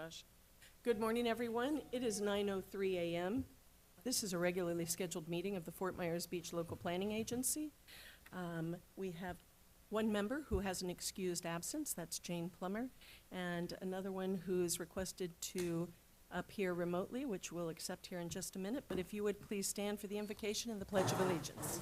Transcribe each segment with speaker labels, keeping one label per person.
Speaker 1: gosh. Good morning, everyone. It is 9:03 a.m. This is a regularly scheduled meeting of the Fort Myers Beach Local Planning Agency. We have one member who has an excused absence, that's Jane Plummer, and another one who's requested to appear remotely, which we'll accept here in just a minute. But if you would please stand for the invocation and the Pledge of Allegiance.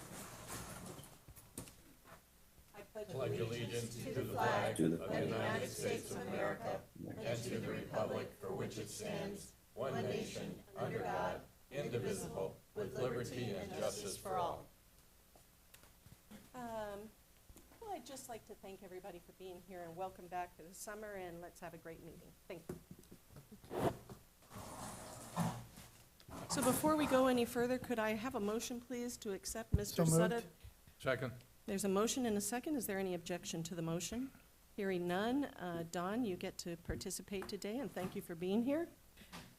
Speaker 1: I
Speaker 2: pledge allegiance to the flag of the United States of America and to the republic for which it stands, one nation, under God, indivisible, with liberty and justice for all.
Speaker 1: Well, I'd just like to thank everybody for being here and welcome back to the summer, and let's have a great meeting. Thank you. So before we go any further, could I have a motion, please, to accept Mr. Sutta?
Speaker 2: Second.
Speaker 1: There's a motion and a second. Is there any objection to the motion? Hearing none. Don, you get to participate today, and thank you for being here.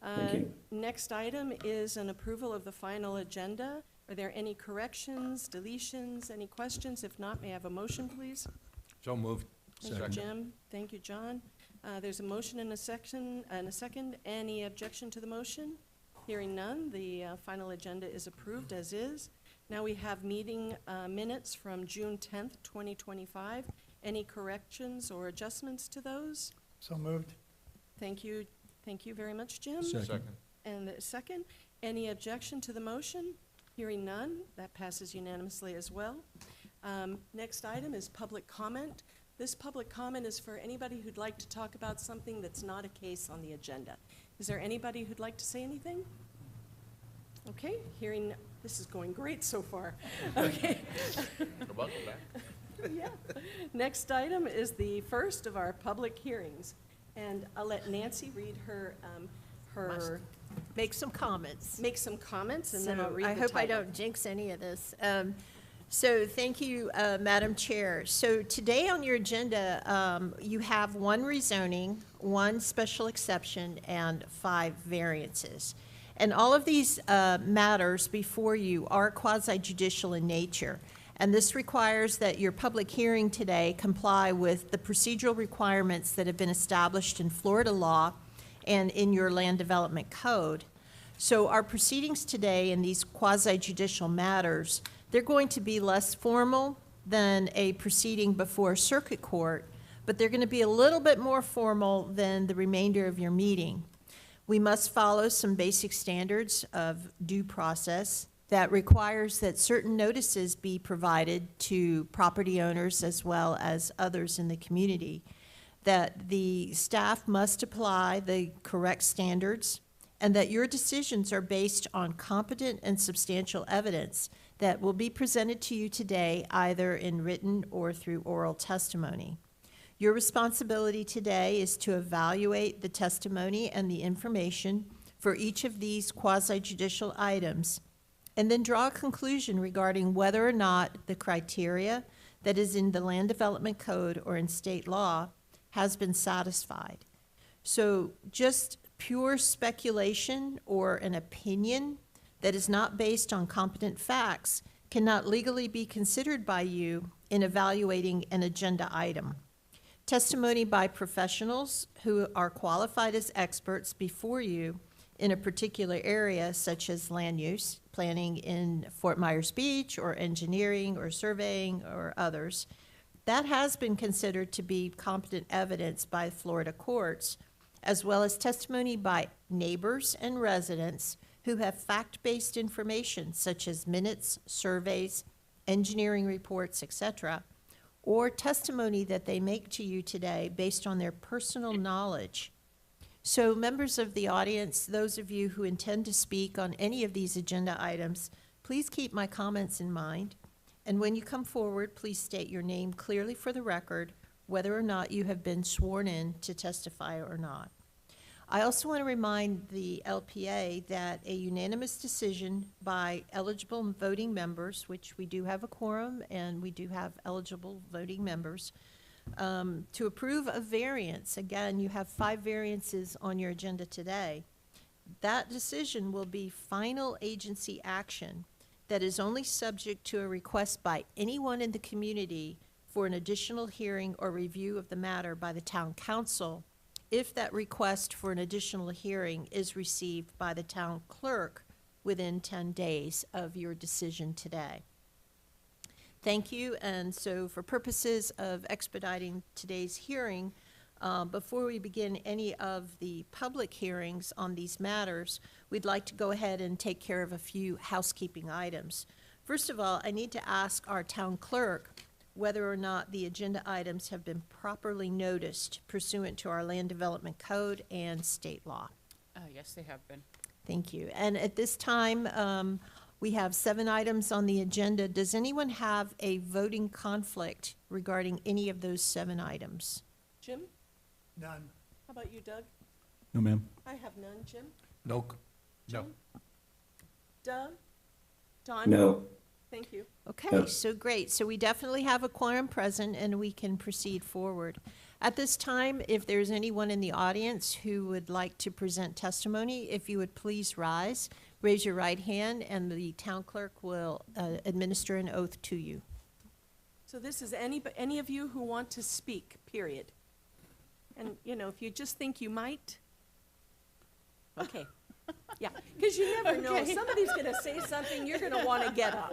Speaker 3: Thank you.
Speaker 1: Next item is an approval of the final agenda. Are there any corrections, deletions, any questions? If not, may I have a motion, please?
Speaker 2: So moved.
Speaker 1: Thank you, Jim. Thank you, John. There's a motion and a second. Any objection to the motion? Hearing none, the final agenda is approved as is. Now we have meeting minutes from June 10th, 2025. Any corrections or adjustments to those?
Speaker 3: So moved.
Speaker 1: Thank you. Thank you very much, Jim.
Speaker 2: Second.
Speaker 1: And the second, any objection to the motion? Hearing none, that passes unanimously as well. Next item is public comment. This public comment is for anybody who'd like to talk about something that's not a case on the agenda. Is there anybody who'd like to say anything? Okay, this is going great so far. Okay.
Speaker 2: Welcome back.
Speaker 1: Yeah. Next item is the first of our public hearings. And I'll let Nancy read her
Speaker 4: Make some comments.
Speaker 1: and then I'll read the
Speaker 4: I hope I
Speaker 1: title.
Speaker 4: don't jinx any of this. So thank you, Madam Chair. So today on your agenda, you have one rezoning, one special exception, and 5 variances. And all of these matters before you are quasi-judicial in nature. And this requires that your public hearing today comply with the procedural requirements that have been established in Florida law and in your land development code. So our proceedings today in these quasi-judicial matters, they're going to be less formal than a proceeding before a circuit court, but they're going to be a little bit more formal than the remainder of your meeting. We must follow some basic standards of due process that requires that certain notices be provided to property owners as well as others in the community, that the staff must apply the correct standards, and that your decisions are based on competent and substantial evidence that will be presented to you today either in written or through oral testimony. Your responsibility today is to evaluate the testimony and the information for each of these quasi-judicial items, and then draw a conclusion regarding whether or not the criteria that is in the Land Development Code or in state law has been satisfied. So just pure speculation or an opinion that is not based on competent facts cannot legally be considered by you in evaluating an agenda item. Testimony by professionals who are qualified as experts before you in a particular area, such as land use, planning in Fort Myers Beach, or engineering, or surveying, or others, that has been considered to be competent evidence by Florida courts, as well as testimony by neighbors and residents who have fact-based information, such as minutes, surveys, engineering reports, etc., or testimony that they make to you today based on their personal knowledge. So members of the audience, those of you who intend to speak on any of these agenda items, please keep my comments in mind. And when you come forward, please state your name clearly for the record, whether or not you have been sworn in to testify or not. I also want to remind the LPA that a unanimous decision by eligible voting members, which we do have a quorum and we do have eligible voting members, to approve a variance. Again, you have 5 variances on your agenda today. That decision will be final agency action that is only subject to a request by anyone in the community for an additional hearing or review of the matter by the town council if that request for an additional hearing is received by the town clerk within 10 days of your decision today. Thank you, and so for purposes of expediting today's hearing, before we begin any of the public hearings on these matters, we'd like to go ahead and take care of a few housekeeping items. First of all, I need to ask our town clerk whether or not the agenda items have been properly noticed pursuant to our Land Development Code and state law.
Speaker 5: Yes, they have been.
Speaker 4: Thank you. And at this time, we have 7 items on the agenda. Does anyone have a voting conflict regarding any of those 7 items?
Speaker 1: Jim?
Speaker 3: None.
Speaker 1: How about you, Doug?
Speaker 3: No, ma'am.
Speaker 1: I have none. Jim?
Speaker 2: No. No.
Speaker 1: Jim? Doug? Don?
Speaker 6: No.
Speaker 1: Thank you.
Speaker 4: Okay,
Speaker 6: Yep.
Speaker 4: so great. So we definitely have a quorum present, and we can proceed forward. At this time, if there's anyone in the audience who would like to present testimony, if you would please rise, raise your right hand, and the town clerk will administer an oath to you.
Speaker 1: So this is any of you who want to speak, period. And, you know, if you just think you might, okay. Yeah, because you never know.
Speaker 5: Okay.
Speaker 1: Somebody's going to say something, you're going to want to get up.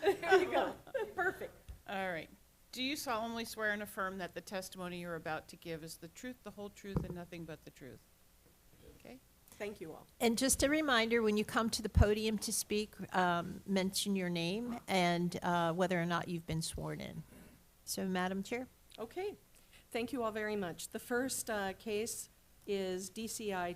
Speaker 1: There you go. Perfect.
Speaker 5: All right. Do you solemnly swear and affirm that the testimony you're about to give is the truth, the whole truth, and nothing but the truth? Okay.
Speaker 1: Thank you all.
Speaker 4: And just a reminder, when you come to the podium to speak, mention your name and whether or not you've been sworn in. So, Madam Chair?
Speaker 1: Okay. Thank you all very much. The first case is DCI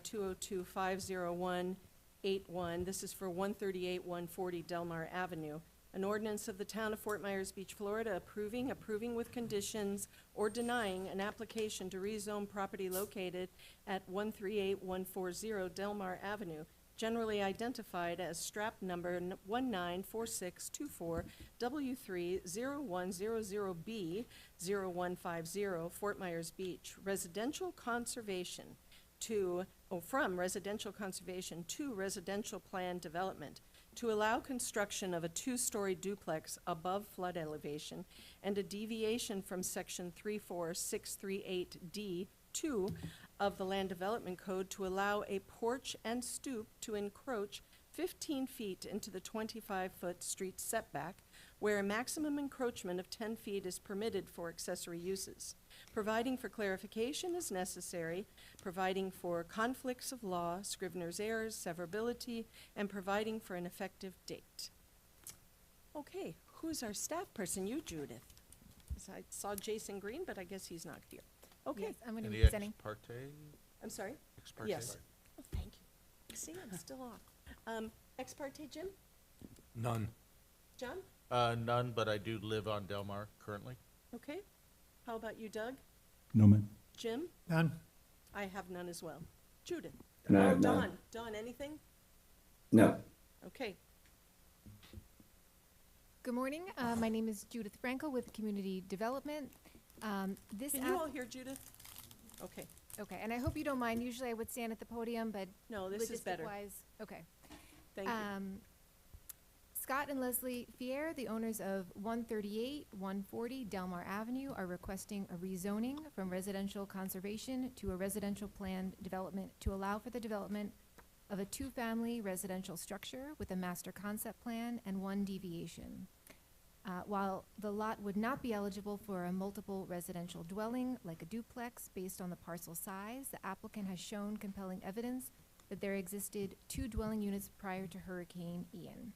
Speaker 1: 202-50181. This is for 138-140 Delmar Avenue. An ordinance of the town of Fort Myers Beach, Florida, approving with conditions, or denying an application to rezone property located at 138-140 Delmar Avenue, generally identified as strap number 194624 W30100B 0150, Fort Myers Beach, residential conservation from residential conservation to residential plan development, to allow construction of a 2-story duplex above flood elevation and a deviation from section 34638D2 of the Land Development Code to allow a porch and stoop to encroach 15 feet into the 25-foot street setback, where a maximum encroachment of 10 feet is permitted for accessory uses, providing for clarification as necessary, providing for conflicts of law, Scrivener's errors, severability, and providing for an effective date. Okay, who's our staff person? You, Judith. 'Cause I saw Jason Green, but I guess he's not here. Okay,
Speaker 7: Yes, I'm going to be
Speaker 2: Any
Speaker 7: presenting.
Speaker 2: ex parte?
Speaker 1: I'm sorry?
Speaker 2: Ex parte?
Speaker 1: Yes. Oh, thank you. See, I'm still off. Ex parte, Jim?
Speaker 2: None.
Speaker 1: John?
Speaker 8: None, but I do live on Delmar currently.
Speaker 1: Okay. How about you, Doug?
Speaker 3: No, ma'am.
Speaker 1: Jim?
Speaker 3: None.
Speaker 1: I have none as well. Judith?
Speaker 6: And I
Speaker 1: Oh,
Speaker 6: have none.
Speaker 1: Don. Don, anything?
Speaker 6: No.
Speaker 1: Okay.
Speaker 7: Good morning. My name is Judith Frankel with Community Development. This
Speaker 1: Can you all hear Judith? Okay.
Speaker 7: okay, and I hope you don't mind. Usually I would stand at the podium, but
Speaker 1: No, this is better.
Speaker 7: logistic-wise, okay.
Speaker 1: Thank you.
Speaker 7: Scott and Leslie Fier, the owners of 138-140 Delmar Avenue, are requesting a rezoning from residential conservation to a residential planned development to allow for the development of a 2-family residential structure with a master concept plan and 1 deviation. While the lot would not be eligible for a multiple residential dwelling like a duplex based on the parcel size, the applicant has shown compelling evidence that there existed 2 dwelling units prior to Hurricane Ian.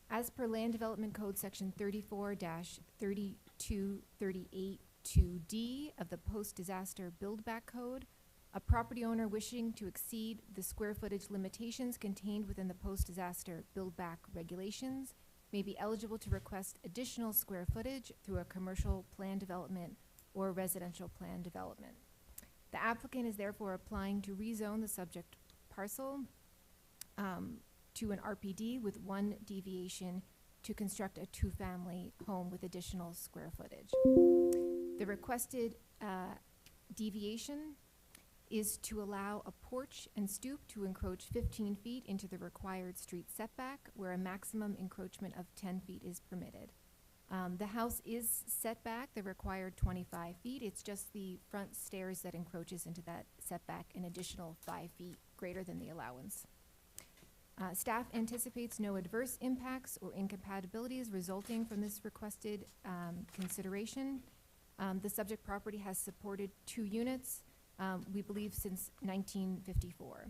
Speaker 7: As per Land Development Code Section 34-32382D of the Post-Disaster Build-Back Code, a property owner wishing to exceed the square footage limitations contained within the Post-Disaster Build-Back regulations may be eligible to request additional square footage through a commercial plan development or residential plan development. The applicant is therefore applying to rezone the subject parcel to an RPD with 1 deviation to construct a 2-family home with additional square footage. The requested deviation is to allow a porch and stoop to encroach 15 feet into the required street setback, where a maximum encroachment of 10 feet is permitted. The house is set back the required 25 feet. It's just the front stairs that encroaches into that setback an additional 5 feet greater than the allowance. Staff anticipates no adverse impacts or incompatibilities resulting from this requested consideration. The subject property has supported 2 units, we believe since 1954.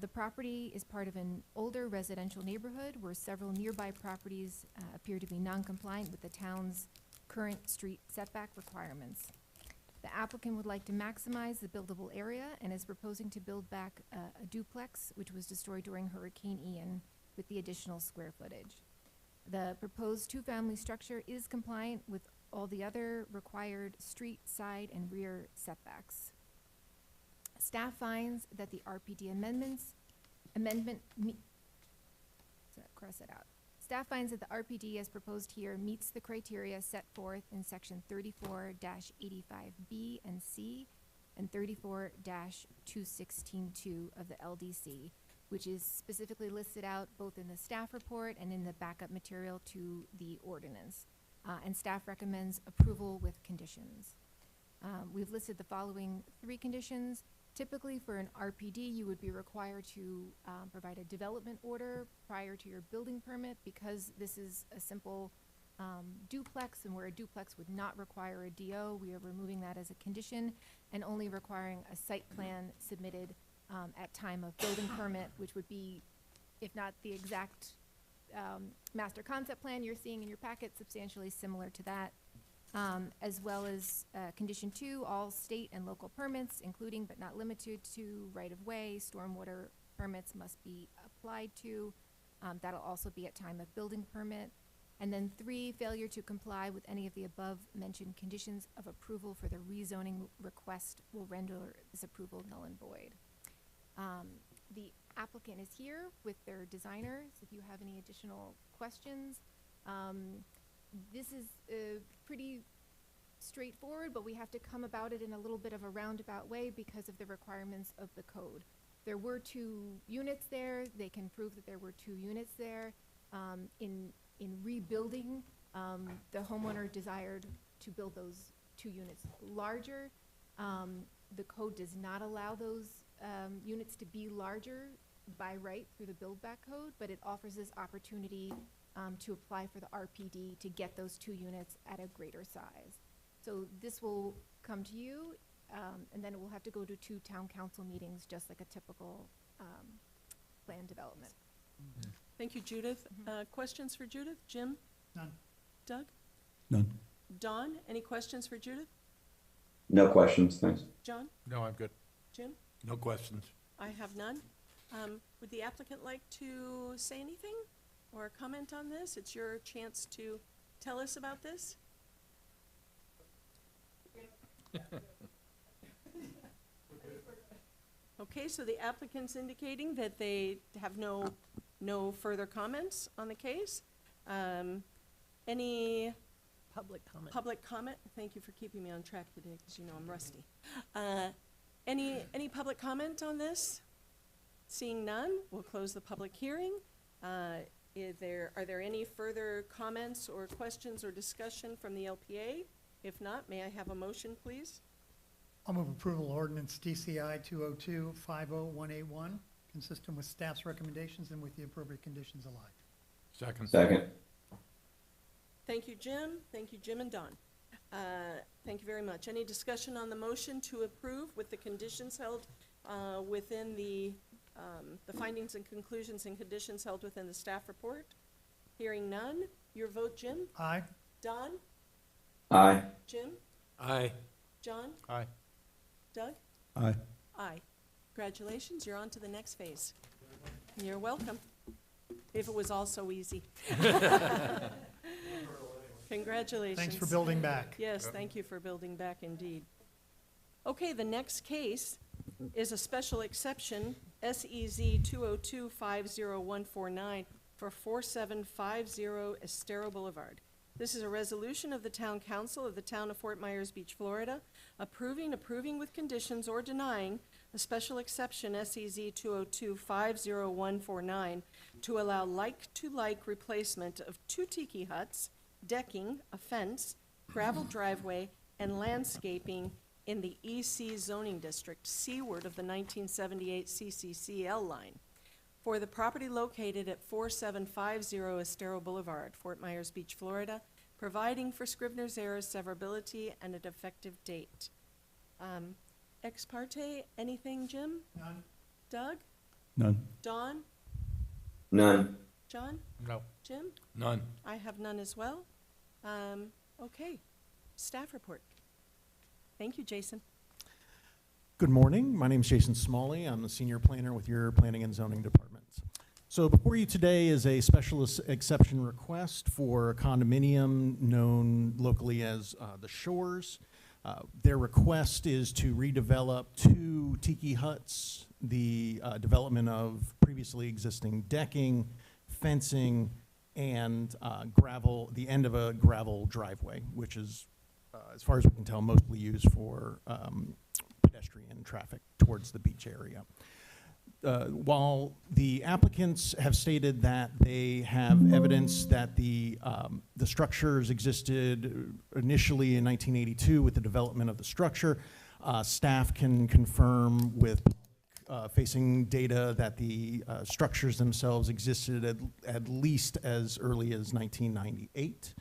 Speaker 7: The property is part of an older residential neighborhood where several nearby properties appear to be non-compliant with the town's current street setback requirements. The applicant would like to maximize the buildable area and is proposing to build back a duplex, which was destroyed during Hurricane Ian, with the additional square footage. The proposed 2-family structure is compliant with all the other required street, side, and rear setbacks. Staff finds that the RPD cross it out. Staff finds that the RPD as proposed here meets the criteria set forth in section 34-85B and C and 34-216-2 of the LDC, which is specifically listed out both in the staff report and in the backup material to the ordinance. And staff recommends approval with conditions. We've listed the following 3 conditions. Typically, for an RPD, you would be required to provide a development order prior to your building permit. Because this is a simple duplex, and where a duplex would not require a DO, we are removing that as a condition and only requiring a site plan submitted at time of building permit, which would be, if not the exact master concept plan you're seeing in your packet, substantially similar to that. As well as condition 2, all state and local permits, including but not limited to right-of-way, stormwater permits must be applied to. That'll also be at time of building permit. And then 3, failure to comply with any of the above-mentioned conditions of approval for the rezoning request will render this approval null and void. The applicant is here with their designers. If you have any additional questions. This is pretty straightforward, but we have to come about it in a little bit of a roundabout way because of the requirements of the code. There were 2 units there. They can prove that there were 2 units there. In rebuilding, the homeowner desired to build those 2 units larger. The code does not allow those units to be larger by right through the build back code, but it offers this opportunity to apply for the RPD to get those 2 units at a greater size. So this will come to you, and then it will have to go to 2 town council meetings, just like a typical plan development.
Speaker 1: Thank you, Judith. Questions for Judith? Jim?
Speaker 3: None.
Speaker 1: Doug?
Speaker 3: None.
Speaker 1: Don, any questions for Judith?
Speaker 2: No questions, thanks.
Speaker 1: John?
Speaker 8: No, I'm good.
Speaker 1: Jim?
Speaker 8: No questions.
Speaker 1: I have none. Would the applicant like to say anything or comment on this? It's your chance to tell us about this. Okay, so the applicant's indicating that they have no further comments on the case. Any
Speaker 4: Public comment.
Speaker 1: public comment? Thank you for keeping me on track today, because you know I'm rusty. Any public comment on this? Seeing none, we'll close the public hearing. Are there any further comments or questions or discussion from the LPA? If not, may I have a motion, please?
Speaker 3: I'll move approval ordinance DCI 202-50181, consistent with staff's recommendations and with the appropriate conditions alike.
Speaker 8: Second.
Speaker 2: Second.
Speaker 1: Thank you, Jim. Thank you, Jim and Don. Thank you very much. Any discussion on the motion to approve with the conditions held within the findings and conclusions and conditions held within the staff report? Hearing none. Your vote, Jim?
Speaker 3: Aye.
Speaker 1: Don?
Speaker 2: Aye.
Speaker 1: Jim?
Speaker 8: Aye.
Speaker 1: John?
Speaker 8: Aye.
Speaker 1: Doug?
Speaker 3: Aye.
Speaker 1: Aye. Congratulations, you're on to the next phase. You're welcome. If it was all so easy. Congratulations.
Speaker 3: Thanks for building back.
Speaker 1: Yes, thank you for building back indeed. Okay, the next case is a special exception, SEZ 202-50149 for 4750 Estero Boulevard. This is a resolution of the Town Council of the Town of Fort Myers Beach, Florida, approving with conditions, or denying a special exception, SEZ 202-50149, to allow like-to-like replacement of 2 tiki huts decking, a fence, gravel driveway, and landscaping in the EC zoning district, seaward of the 1978 CCCL line, for the property located at 4750 Estero Boulevard, Fort Myers Beach, Florida, providing for Scrivener's errors, severability, and an effective date. Ex parte, anything, Jim?
Speaker 3: None.
Speaker 1: Doug?
Speaker 6: None.
Speaker 1: Don?
Speaker 2: None.
Speaker 1: John?
Speaker 8: No.
Speaker 1: Jim?
Speaker 8: None.
Speaker 1: I have none as well. Okay, staff report. Thank you, Jason.
Speaker 9: Good morning. My name is Jason Smalley. I'm the senior planner with your Planning and Zoning Department. So before you today is a special exception request for a condominium known locally as the Shores. Their request is to redevelop 2 tiki huts, the development of previously existing decking, fencing, and gravel, the end of a gravel driveway, which is, as far as we can tell, mostly used for pedestrian traffic towards the beach area. While the applicants have stated that they have evidence that the structures existed initially in 1982 with the development of the structure, staff can confirm with facing data that the structures themselves existed at least as early as 1998.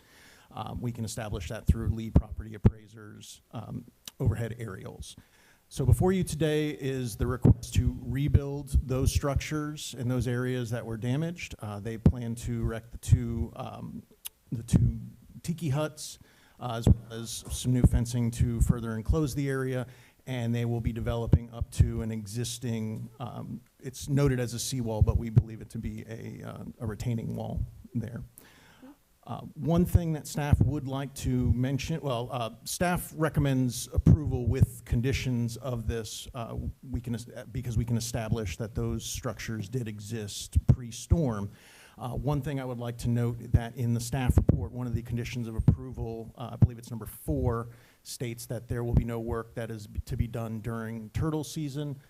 Speaker 9: We can establish that through Lee Property Appraisers' overhead aerials. So before you today is the request to rebuild those structures in those areas that were damaged. They plan to erect the two tiki huts, as well as some new fencing to further enclose the area, and they will be developing up to an existing, it's noted as a seawall, but we believe it to be a retaining wall there. One thing that staff would like to mention, staff recommends approval with conditions of this. Because we can establish that those structures did exist pre-storm. One thing I would like to note that in the staff report, one of the conditions of approval, I believe it's number 4, states that there will be no work that is to be done during turtle season.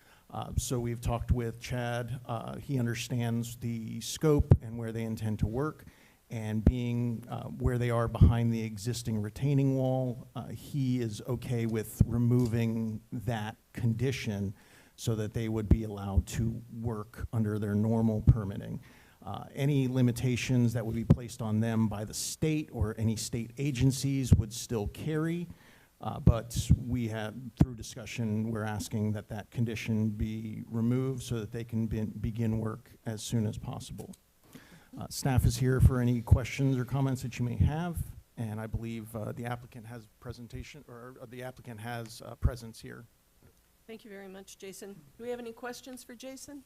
Speaker 9: So we've talked with Chad. He understands the scope and where they intend to work. And being where they are behind the existing retaining wall, he is okay with removing that condition so that they would be allowed to work under their normal permitting. Any limitations that would be placed on them by the state or any state agencies would still carry, but we have, through discussion, we're asking that that condition be removed so that they can begin work as soon as possible. Staff is here for any questions or comments that you may have, and I believe the applicant has presence here.
Speaker 1: Thank you very much, Jason. Do we have any questions for Jason?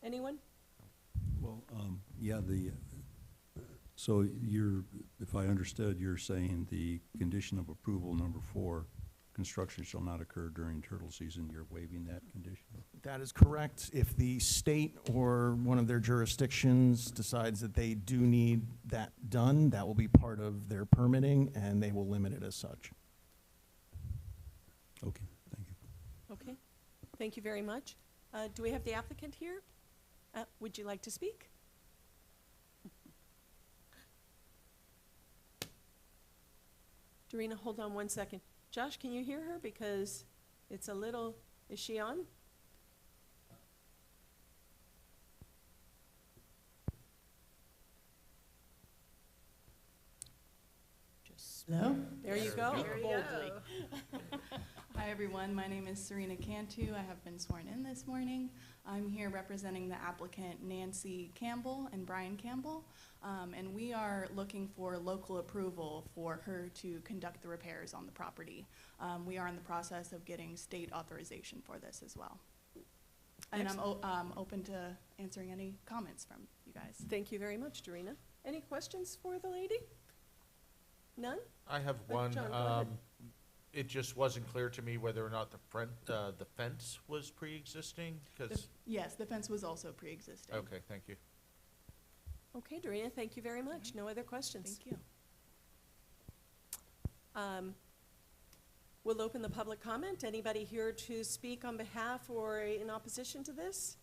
Speaker 1: Anyone?
Speaker 6: Well, yeah, so if I understood, you're saying the condition of approval number 4, construction shall not occur during turtle season, you're waiving that condition?
Speaker 9: That is correct. If the state or one of their jurisdictions decides that they do need that done, that will be part of their permitting, and they will limit it as such.
Speaker 6: Okay, thank you.
Speaker 1: Okay, thank you very much. Do we have the applicant here? Would you like to speak? Dorina, hold on one second. Josh, can you hear her? Because it's a little, is she on?
Speaker 10: Hello?
Speaker 1: There you go. Boldly.
Speaker 10: Hi, everyone. My name is Serena Cantu. I have been sworn in this morning. I'm here representing the applicant Nancy Campbell and Brian Campbell, and we are looking for local approval for her to conduct the repairs on the property. We are in the process of getting state authorization for this as well. And I'm open to answering any comments from you guys.
Speaker 1: Thank you very much, Dorina. Any questions for the lady? None?
Speaker 11: I have one.
Speaker 1: John, go ahead.
Speaker 11: It just wasn't clear to me whether or not the fence was pre-existing, because,
Speaker 10: Yes, the fence was also pre-existing.
Speaker 11: okay, thank you.
Speaker 1: Okay, Dorina, thank you very much. No other questions.
Speaker 10: Thank you.
Speaker 1: We'll open the public comment. Anybody here to speak on behalf or in opposition to this?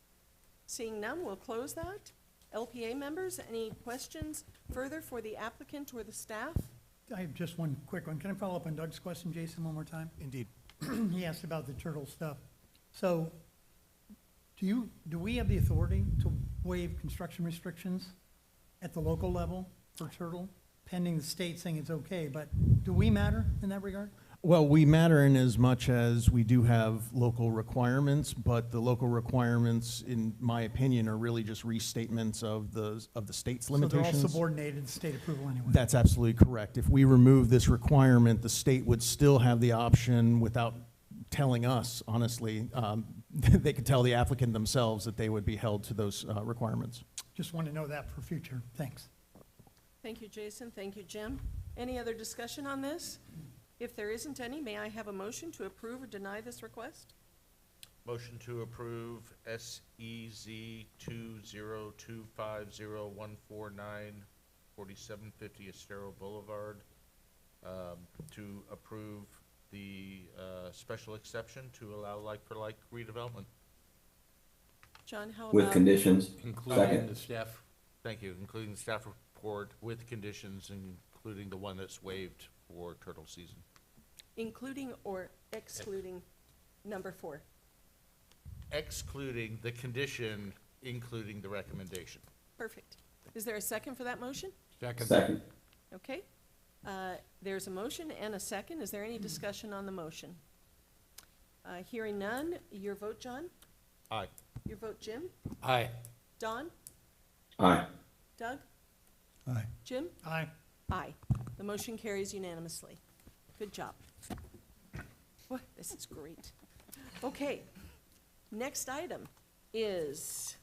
Speaker 1: Seeing none, we'll close that. LPA members, any questions further for the applicant or the staff?
Speaker 3: I have just one quick one. Can I follow up on Doug's question, Jason, one more time?
Speaker 9: Indeed.
Speaker 3: He asked about the turtle stuff. So, do we have the authority to waive construction restrictions at the local level for turtle, pending the state saying it's okay, but do we matter in that regard?
Speaker 9: Well, we matter in as much as we do have local requirements, but the local requirements, in my opinion, are really just restatements of the state's limitations.
Speaker 3: So they're all subordinated to state approval anyway?
Speaker 9: That's absolutely correct. If we remove this requirement, the state would still have the option, without telling us, honestly, they could tell the applicant themselves that they would be held to those requirements.
Speaker 3: Just want to know that for future. Thanks.
Speaker 1: Thank you, Jason. Thank you, Jim. Any other discussion on this? If there isn't any, may I have a motion to approve or deny this request?
Speaker 11: Motion to approve SEZ 2025014494750 Estero Boulevard, to approve the special exception to allow like-for-like redevelopment.
Speaker 1: John, how
Speaker 2: With
Speaker 1: about,
Speaker 2: conditions.
Speaker 8: Including
Speaker 2: Second.
Speaker 8: the staff.
Speaker 11: Thank you, including the staff report with conditions, including the one that's waived for turtle season.
Speaker 1: including or excluding number 4?
Speaker 11: Excluding the condition, including the recommendation.
Speaker 1: Perfect. Is there a second for that motion?
Speaker 8: Second.
Speaker 2: Second.
Speaker 1: Okay. There's a motion and a second. Is there any discussion on the motion? Hearing none, your vote, John?
Speaker 11: Aye.
Speaker 1: Your vote, Jim?
Speaker 8: Aye.
Speaker 1: Don?
Speaker 2: Aye.
Speaker 1: Doug?
Speaker 6: Aye.
Speaker 1: Jim?
Speaker 3: Aye.
Speaker 1: Aye. The motion carries unanimously. Good job. Boy, this is great. Okay, next item is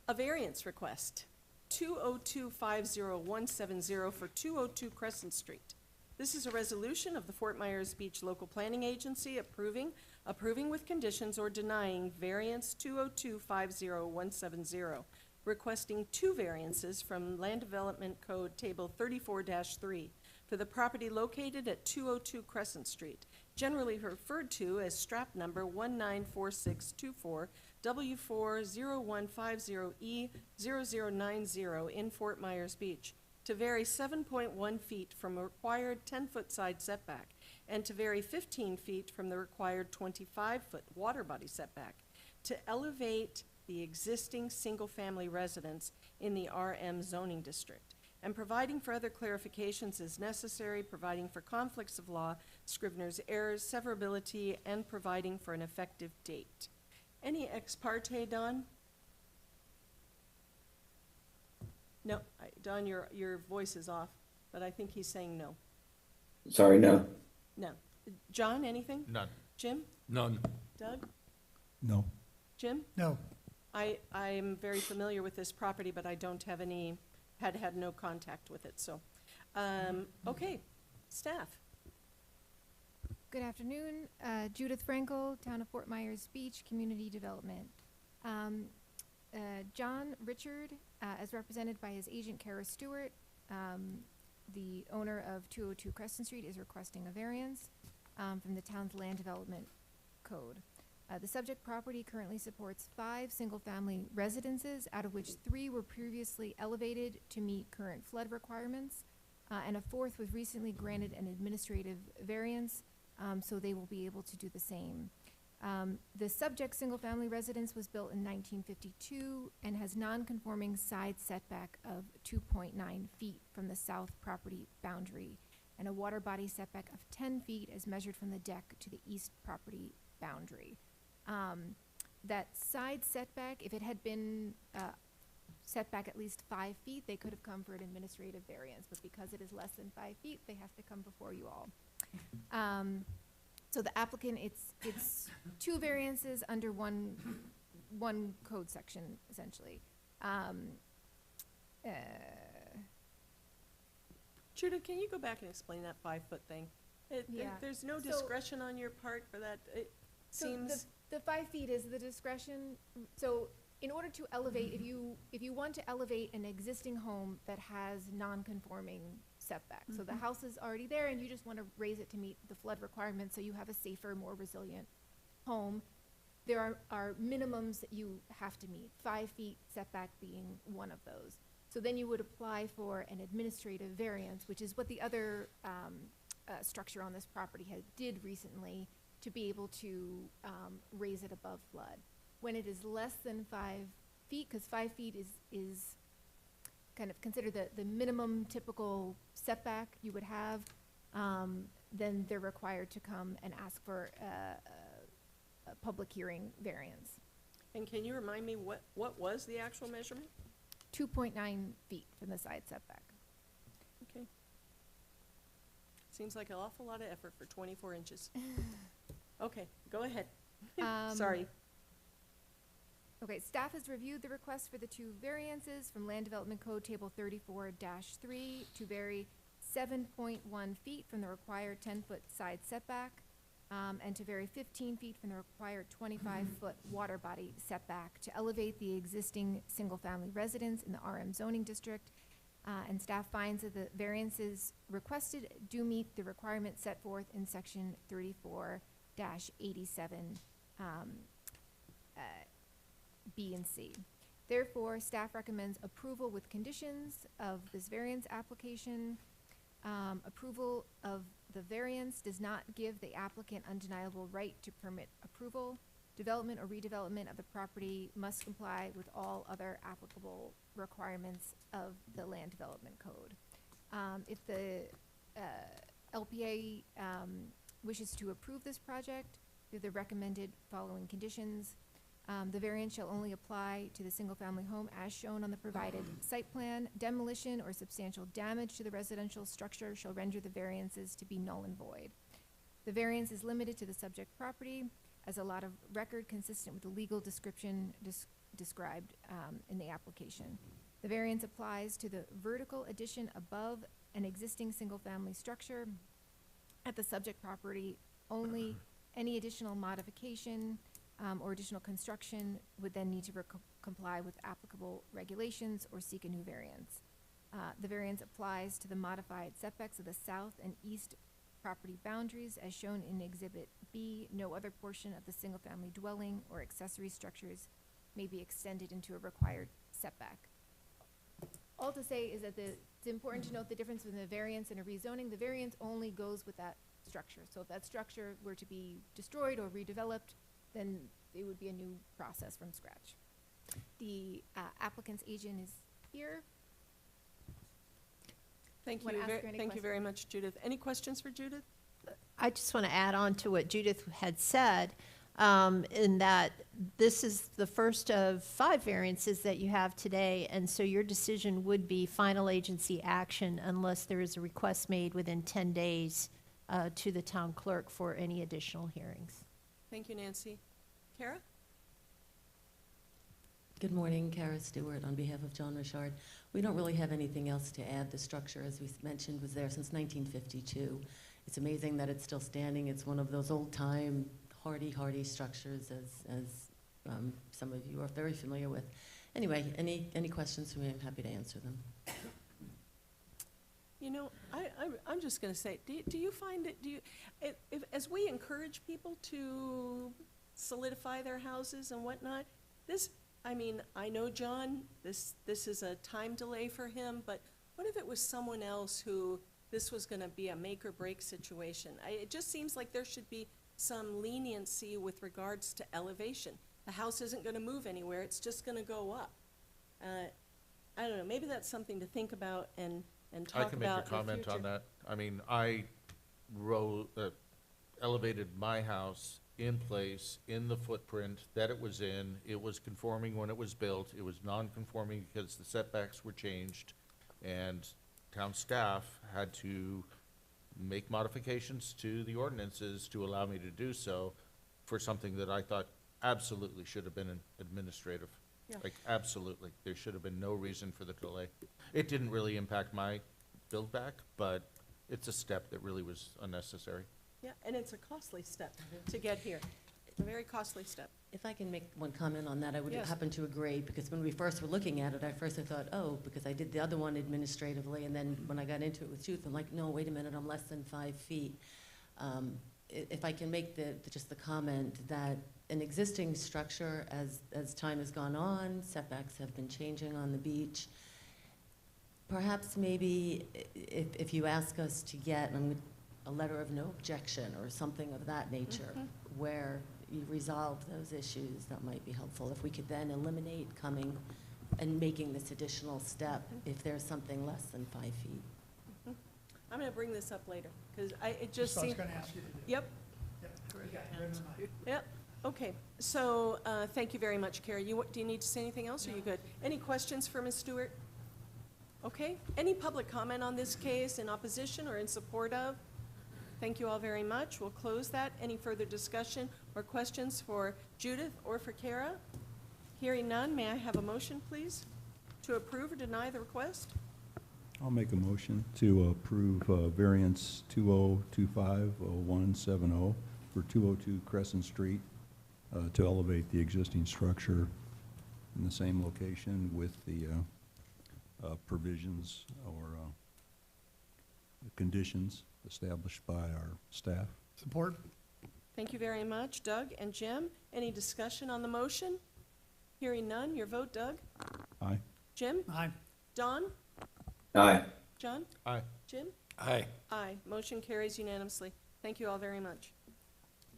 Speaker 1: a variance request, 202-50170 for 202 Crescent Street. This is a resolution of the Fort Myers Beach Local Planning Agency approving with conditions or denying variance 202-50170, requesting 2 variances from Land Development Code Table 34-3 for the property located at 202 Crescent Street, generally referred to as strap number 194624 W40150E0090 in Fort Myers Beach, to vary 7.1 feet from a required 10-foot side setback, and to vary 15 feet from the required 25-foot water body setback, to elevate the existing single-family residence in the RM zoning district, and providing for other clarifications as necessary, providing for conflicts of law, Scrivener's errors, severability, and providing for an effective date. Any ex parte, Don? No, Don, your voice is off, but I think he's saying no.
Speaker 2: Sorry, no.
Speaker 1: No. John, anything?
Speaker 11: None.
Speaker 1: Jim?
Speaker 8: None.
Speaker 1: Doug?
Speaker 6: No.
Speaker 1: Jim?
Speaker 3: No.
Speaker 1: I'm very familiar with this property, but I don't have any, had no contact with it, so. Okay, staff.
Speaker 7: Good afternoon. Judith Frankel, Town of Fort Myers Beach, Community Development. John Richard, as represented by his agent Kara Stewart, the owner of 202 Crescent Street, is requesting a variance from the town's land development code. The subject property currently supports 5 single-family residences, out of which 3 were previously elevated to meet current flood requirements, and a 4th was recently granted an administrative variance, so they will be able to do the same. The subject single-family residence was built in 1952 and has non-conforming side setback of 2.9 feet from the south property boundary, and a water body setback of 10 feet as measured from the deck to the east property boundary. That side setback, if it had been set back at least 5 feet, they could have come for an administrative variance, but because it is less than 5 feet, they have to come before you all. So the applicant, it's 2 variances under one code section, essentially.
Speaker 1: Judith, can you go back and explain that 5-foot thing?
Speaker 7: Yeah.
Speaker 1: There's no
Speaker 7: So-
Speaker 1: discretion on your part for that, it
Speaker 7: So
Speaker 1: seems.
Speaker 7: the 5 feet is the discretion. So in order to elevate, if you want to elevate an existing home that has non-conforming setbacks, so the house is already there and you just want to raise it to meet the flood requirements, so you have a safer, more resilient home, there are minimums that you have to meet, 5 feet setback being one of those. So then you would apply for an administrative variance, which is what the other structure on this property did recently, to be able to raise it above flood. When it is less than 5 feet, because 5 feet is kind of considered the minimum typical setback you would have, then they're required to come and ask for a public hearing variance.
Speaker 1: And can you remind me what was the actual measurement?
Speaker 7: 2.9 feet from the side setback.
Speaker 1: Okay. Seems like an awful lot of effort for 24 inches. Okay, go ahead. Sorry.
Speaker 7: Okay, staff has reviewed the request for the 2 variances from Land Development Code Table 34-3 to vary 7.1 feet from the required 10-foot side setback, and to vary 15 feet from the required 25-foot water body setback to elevate the existing single-family residence in the RM zoning district. And staff finds that the variances requested do meet the requirements set forth in section 34-87 B and C. Therefore, staff recommends approval with conditions of this variance application. Approval of the variance does not give the applicant undeniable right to permit approval. Development or redevelopment of the property must comply with all other applicable requirements of the Land Development Code. If the LPA wishes to approve this project through the recommended following conditions, the variance shall only apply to the single-family home as shown on the provided site plan. Demolition or substantial damage to the residential structure shall render the variances to be null and void. The variance is limited to the subject property as a lot of record consistent with the legal description described in the application. The variance applies to the vertical addition above an existing single-family structure at the subject property only. Any additional modification or additional construction would then need to comply with applicable regulations or seek a new variance. The variance applies to the modified setbacks of the south and east property boundaries as shown in Exhibit B. No other portion of the single-family dwelling or accessory structures may be extended into a required setback. All to say is that it's important to note the difference between the variance and a rezoning. The variance only goes with that structure. So if that structure were to be destroyed or redeveloped, then it would be a new process from scratch. The applicant's agent is here.
Speaker 1: Thank
Speaker 7: Wanna
Speaker 1: you,
Speaker 7: ask her any
Speaker 1: thank you very much, Judith. Any questions for Judith?
Speaker 4: I just want to add on to what Judith had said, in that this is the first of 5 variances that you have today, and so your decision would be final agency action unless there is a request made within 10 days to the town clerk for any additional hearings.
Speaker 1: Thank you, Nancy. Kara?
Speaker 12: Good morning, Kara Stewart on behalf of John Richard. We don't really have anything else to add. The structure, as we mentioned, was there since 1952. It's amazing that it's still standing. It's one of those old-time, hardy structures, as some of you are very familiar with. Anyway, any questions for me? I'm happy to answer them.
Speaker 1: You know, I'm just going to say, do you find it, as we encourage people to solidify their houses and whatnot, I know John, this is a time delay for him, but what if it was someone else who this was going to be a make or break situation? It just seems like there should be some leniency with regards to elevation. The house isn't going to move anywhere, it's just going to go up. I don't know, maybe that's something to think about and talk about in the future.
Speaker 11: I can make a comment on that. I mean, I elevated my house in place, in the footprint that it was in. It was conforming when it was built. It was non-conforming because the setbacks were changed, and town staff had to make modifications to the ordinances to allow me to do so for something that I thought absolutely should have been administrative.
Speaker 1: Yeah.
Speaker 11: Like, absolutely. There should have been no reason for the delay. It didn't really impact my build back, but it's a step that really was unnecessary.
Speaker 1: Yeah, and it's a costly step to get here. It's a very costly step.
Speaker 12: If I can make one comment on that, I would
Speaker 1: Yes.
Speaker 12: happen to agree, because when we first were looking at it, I thought, oh, because I did the other one administratively, and then when I got into it with Judith, I'm like, no, wait a minute, I'm less than 5 feet. If I can make just the comment that an existing structure. As time has gone on, setbacks have been changing on the beach. Perhaps maybe if you ask us to get a letter of no objection or something of that nature, where you resolve those issues, that might be helpful. If we could then eliminate coming and making this additional step if there's something less than 5 feet.
Speaker 1: I'm going to bring this up later, because it just
Speaker 3: So I was
Speaker 1: seemed.
Speaker 3: going to ask you to do.
Speaker 1: Yep,
Speaker 3: Yep, you got it in mind.
Speaker 1: yep, okay. So, thank you very much, Carrie. Do you need to say anything else, or are you good? Any questions for Ms. Stewart? Okay, any public comment on this case in opposition or in support of? Thank you all very much. We'll close that. Any further discussion or questions for Judith or for Kara? Hearing none, may I have a motion, please, to approve or deny the request?
Speaker 6: I'll make a motion to approve variance 2025-0170 for 202 Crescent Street to elevate the existing structure in the same location with the provisions or conditions established by our staff.
Speaker 3: Support?
Speaker 1: Thank you very much. Doug and Jim, any discussion on the motion? Hearing none, your vote, Doug?
Speaker 6: Aye.
Speaker 1: Jim?
Speaker 3: Aye.
Speaker 1: Don?
Speaker 2: Aye.
Speaker 1: John?
Speaker 8: Aye.
Speaker 1: Jim?
Speaker 8: Aye.
Speaker 1: Aye. Motion carries unanimously. Thank you all very much.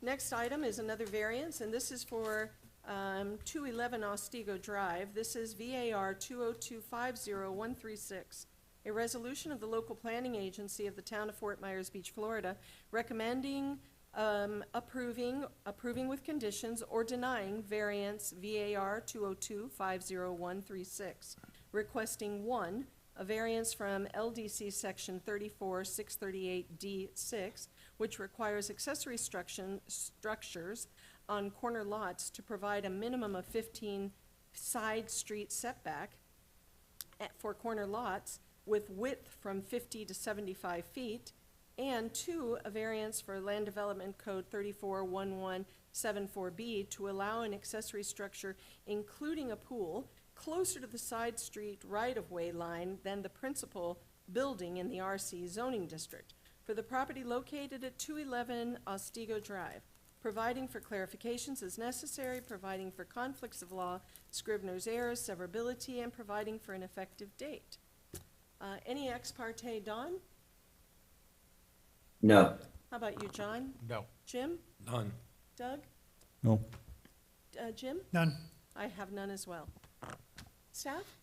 Speaker 1: Next item is another variance, and this is for 211 Ostigo Drive. This is VAR 20250-136, a resolution of the local planning agency of the town of Fort Myers Beach, Florida, recommending approving with conditions or denying variance VAR 20250-136, requesting 1, a variance from LDC section 34-638D6, which requires accessory structures on corner lots to provide a minimum of 15 side street setback for corner lots with width from 50 to 75 feet, and 2, a variance for Land Development Code 341174B to allow an accessory structure, including a pool, closer to the side street right-of-way line than the principal building in the RC zoning district for the property located at 211 Ostigo Drive, providing for clarifications as necessary, providing for conflicts of law, Scrivener's errors, severability, and providing for an effective date. Any ex parte, Don?
Speaker 2: No.
Speaker 1: How about you, John?
Speaker 8: No.
Speaker 1: Jim?
Speaker 8: None.
Speaker 1: Doug?
Speaker 6: No.
Speaker 1: Jim?
Speaker 3: None.
Speaker 1: I have none as well. Staff?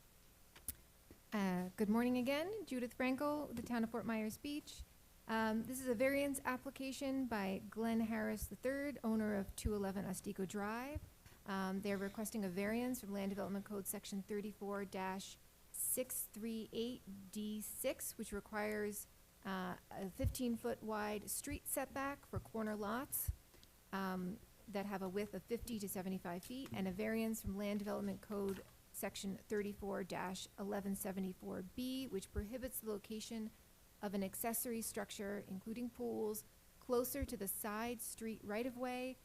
Speaker 7: Good morning again. Judith Frankel, the town of Fort Myers Beach. This is a variance application by Glenn Harris III, owner of 211 Ostigo Drive. They're requesting a variance from Land Development Code Section 34-638D6, which requires a 15-foot wide street setback for corner lots that have a width of 50 to 75 feet, and a variance from Land Development Code Section 34-1174B, which prohibits the location of an accessory structure, including pools, closer to the side street right-of-way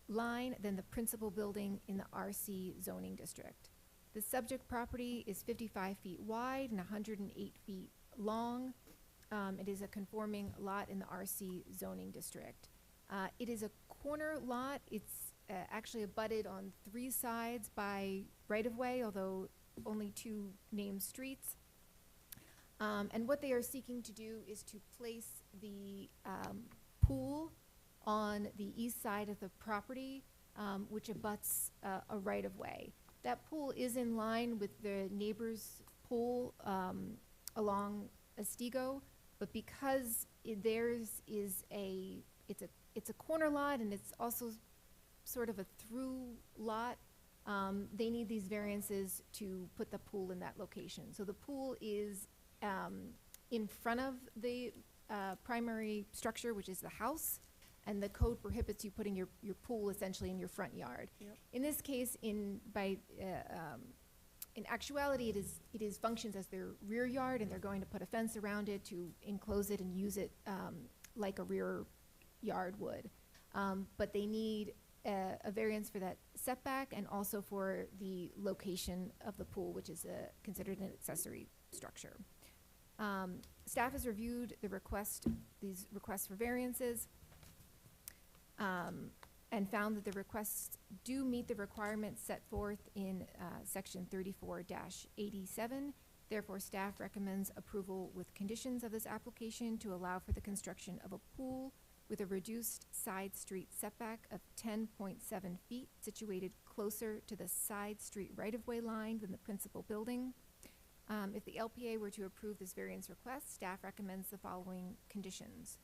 Speaker 7: line than the principal building in the RC zoning district. The subject property is 55 feet wide and 108 feet long. It is a conforming lot in the RC zoning district. It is a corner lot. It's actually abutted on 3 sides by right-of-way, although only 2 named streets. And what they are seeking to do is to place the pool on the east side of the property, which abuts a right-of-way. That pool is in line with the neighbor's pool along Ostigo, but because theirs is it's a corner lot and it's also sort of a through lot, they need these variances to put the pool in that location. So the pool is in front of the primary structure, which is the house, and the code prohibits you putting your pool essentially in your front yard.
Speaker 1: Yep.
Speaker 7: In this case, in actuality, it is functions as their rear yard, and they're going to put a fence around it to enclose it and use it like a rear yard would. But they need a variance for that setback and also for the location of the pool, which is considered an accessory structure. Staff has reviewed these requests for variances. and found that the requests do meet the requirements set forth in section 34-87. Therefore, staff recommends approval with conditions of this application to allow for the construction of a pool with a reduced side street setback of 10.7 feet situated closer to the side street right-of-way line than the principal building. If the LPA were to approve this variance request, staff recommends the following conditions.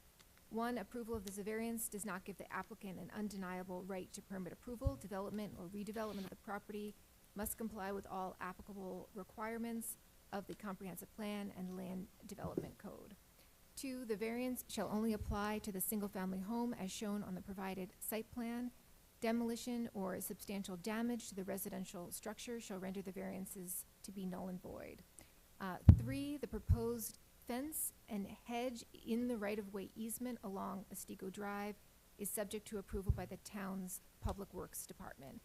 Speaker 7: 1, approval of this variance does not give the applicant an undeniable right to permit approval. Development or redevelopment of the property must comply with all applicable requirements of the comprehensive plan and land development code. 2, the variance shall only apply to the single-family home as shown on the provided site plan. Demolition or substantial damage to the residential structure shall render the variances to be null and void. 3, the proposed fence and hedge in the right-of-way easement along Otsego Drive is subject to approval by the town's Public Works Department.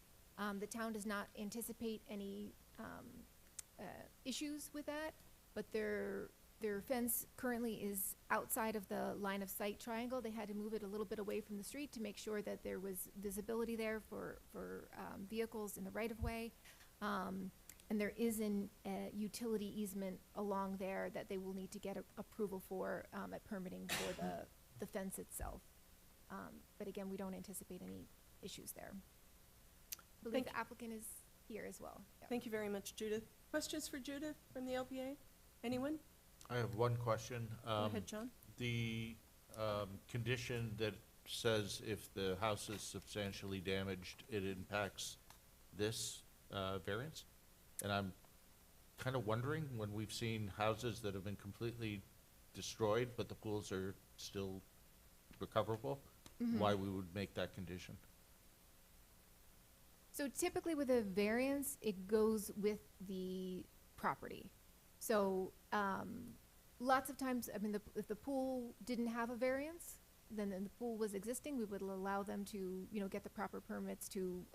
Speaker 7: The town does not anticipate any issues with that, but their fence currently is outside of the line of sight triangle. They had to move it a little bit away from the street to make sure that there was visibility there for vehicles in the right-of-way. And there is a utility easement along there that they will need to get approval for at permitting for the fence itself. But again, we don't anticipate any issues there. I believe the applicant is here as well. Yeah.
Speaker 1: Thank you very much, Judith. Questions for Judith from the LPA? Anyone?
Speaker 11: I have one question.
Speaker 1: Go ahead, John.
Speaker 11: The condition that says if the house is substantially damaged, it impacts this variance? And I'm kind of wondering, when we've seen houses that have been completely destroyed, but the pools are still recoverable, why we would make that condition?
Speaker 7: So typically with a variance, it goes with the property. So lots of times, I mean, if the pool didn't have a variance, then the pool was existing, we would allow them to, get the proper permits to,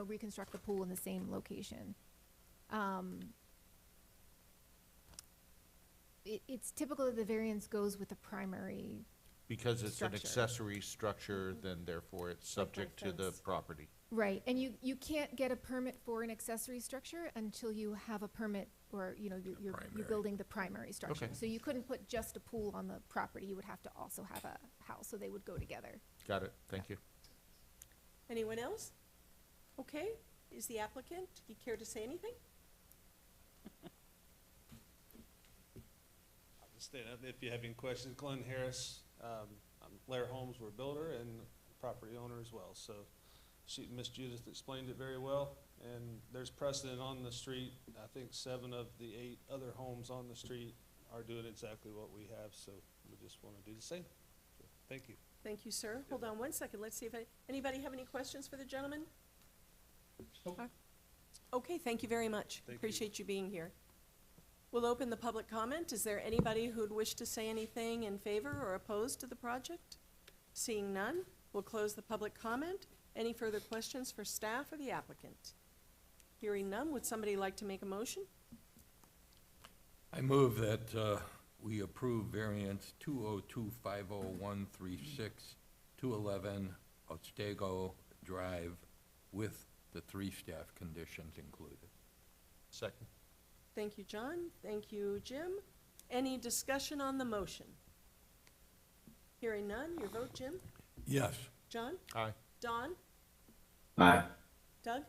Speaker 7: reconstruct the pool in the same location. It's typical that the variance goes with the primary.
Speaker 11: Because it's an
Speaker 7: Structure.
Speaker 11: accessory structure, then therefore it's subject to the
Speaker 7: fence.
Speaker 11: property.
Speaker 7: Right, and you can't get a permit for an accessory structure until you have a permit or, you're
Speaker 8: Primary.
Speaker 7: building the primary structure.
Speaker 11: Okay.
Speaker 7: So you couldn't put just a pool on the property, you would have to also have a house, so they would go together.
Speaker 11: Got it, thank you.
Speaker 1: Anyone else? Okay, is the applicant, you care to say anything?
Speaker 13: I'll just stand up if you have any questions. Glenn Harris, Lair Homes, we're a builder and property owner as well. So Miss Judith explained it very well, and there's precedent on the street. I think 7 of the 8 other homes on the street are doing exactly what we have, so we just want to do the same. So, thank you.
Speaker 1: Thank you, sir. Hold on one second. Let's see if anybody have any questions for the gentleman? Okay, thank you very much.
Speaker 13: Thank you.
Speaker 1: Appreciate you being here. We'll open the public comment. Is there anybody who'd wish to say anything in favor or opposed to the project? Seeing none, we'll close the public comment. Any further questions for staff or the applicant? Hearing none, would somebody like to make a motion?
Speaker 8: I move that we approve variance 202-50136-211 Otsego Drive with the 3 staff conditions included.
Speaker 11: Second.
Speaker 1: Thank you, John. Thank you, Jim. Any discussion on the motion? Hearing none, your vote, Jim?
Speaker 8: Yes.
Speaker 1: John?
Speaker 11: Aye.
Speaker 1: Don?
Speaker 2: Aye.
Speaker 1: Doug?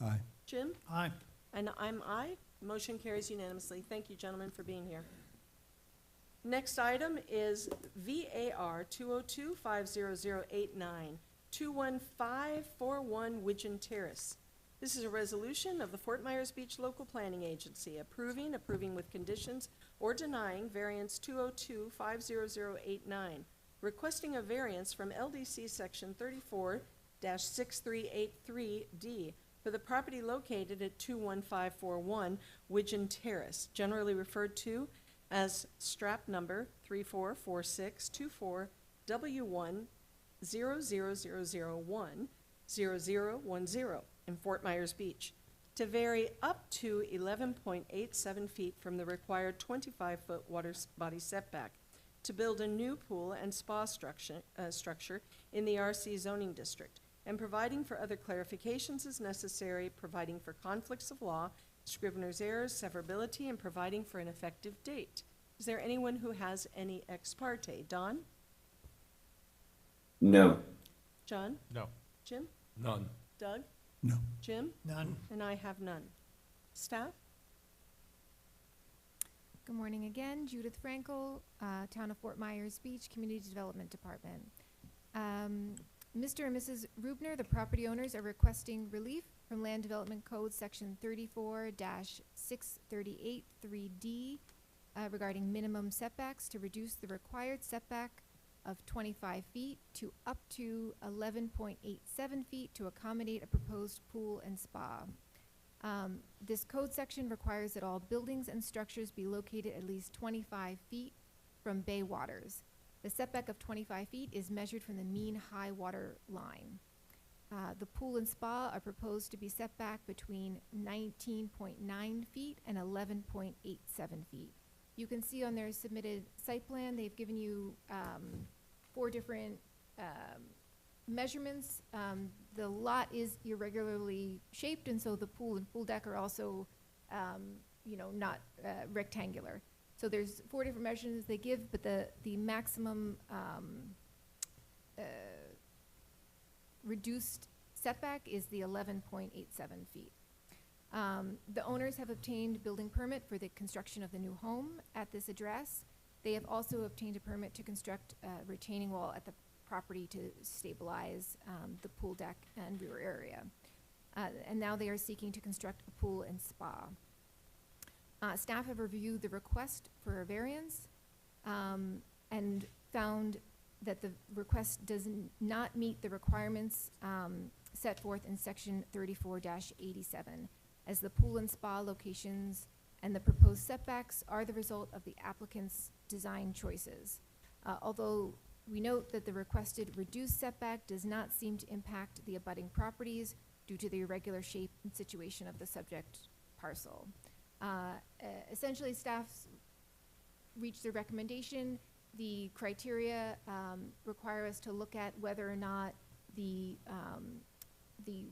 Speaker 6: Aye.
Speaker 1: Jim?
Speaker 3: Aye.
Speaker 1: And I'm aye. Motion carries unanimously. Thank you, gentlemen, for being here. Next item is VAR 202-50089, 21541 Widgeon Terrace. This is a resolution of the Fort Myers Beach Local Planning Agency approving with conditions, or denying variance 202-50089, requesting a variance from LDC Section 34-6383D for the property located at 21541 Widgeon Terrace, generally referred to as strap number 344624W100001010 in Fort Myers Beach, to vary up to 11.87 feet from the required 25-foot water body setback, to build a new pool and spa structure in the RC zoning district, and providing for other clarifications as necessary, providing for conflicts of law, scrivener's errors, severability, and providing for an effective date. Is there anyone who has any ex parte? Don?
Speaker 2: No.
Speaker 1: John?
Speaker 11: No.
Speaker 1: Jim?
Speaker 8: None.
Speaker 1: Doug?
Speaker 6: No.
Speaker 1: Jim?
Speaker 3: None.
Speaker 1: And I have none. Staff?
Speaker 7: Good morning again. Judith Frankel, Town of Fort Myers Beach Community Development Department. Mr. and Mrs. Rubner, the property owners, are requesting relief from Land Development Code Section 34-638-3D regarding minimum setbacks to reduce the required setback of 25 feet to up to 11.87 feet to accommodate a proposed pool and spa. This code section requires that all buildings and structures be located at least 25 feet from bay waters. The setback of 25 feet is measured from the mean high water line. The pool and spa are proposed to be set back between 19.9 feet and 11.87 feet. You can see on their submitted site plan, they've given you 4 different measurements. The lot is irregularly shaped, and so the pool and pool deck are also, not rectangular. So there's 4 different measurements they give, but the maximum reduced setback is the 11.87 feet. The owners have obtained building permit for the construction of the new home at this address. They have also obtained a permit to construct a retaining wall at the property to stabilize the pool deck and rear area. And now they are seeking to construct a pool and spa. Staff have reviewed the request for a variance and found that the request does not meet the requirements set forth in section 34-87, as the pool and spa locations and the proposed setbacks are the result of the applicant's design choices. Although we note that the requested reduced setback does not seem to impact the abutting properties due to the irregular shape and situation of the subject parcel. Essentially, staff's reached their recommendation. The criteria require us to look at whether or not the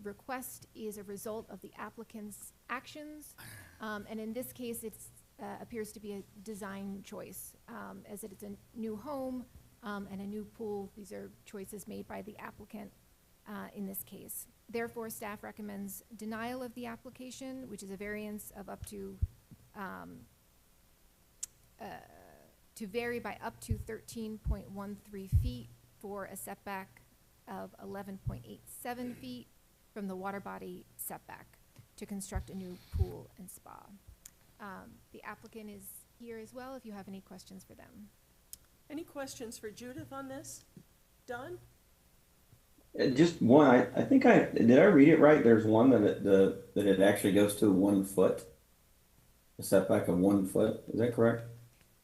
Speaker 7: request is a result of the applicant's actions. And in this case, it appears to be a design choice, as it's a new home and a new pool. These are choices made by the applicant in this case. Therefore, staff recommends denial of the application, which is a variance of up to vary by up to 13.13 feet for a setback of 11.87 feet from the water body setback to construct a new pool and spa. The applicant is here as well if you have any questions for them.
Speaker 1: Any questions for Judith on this? Don?
Speaker 2: Just one, I think did I read it right? There's one that it actually goes to 1 foot? A setback of 1 foot, is that correct?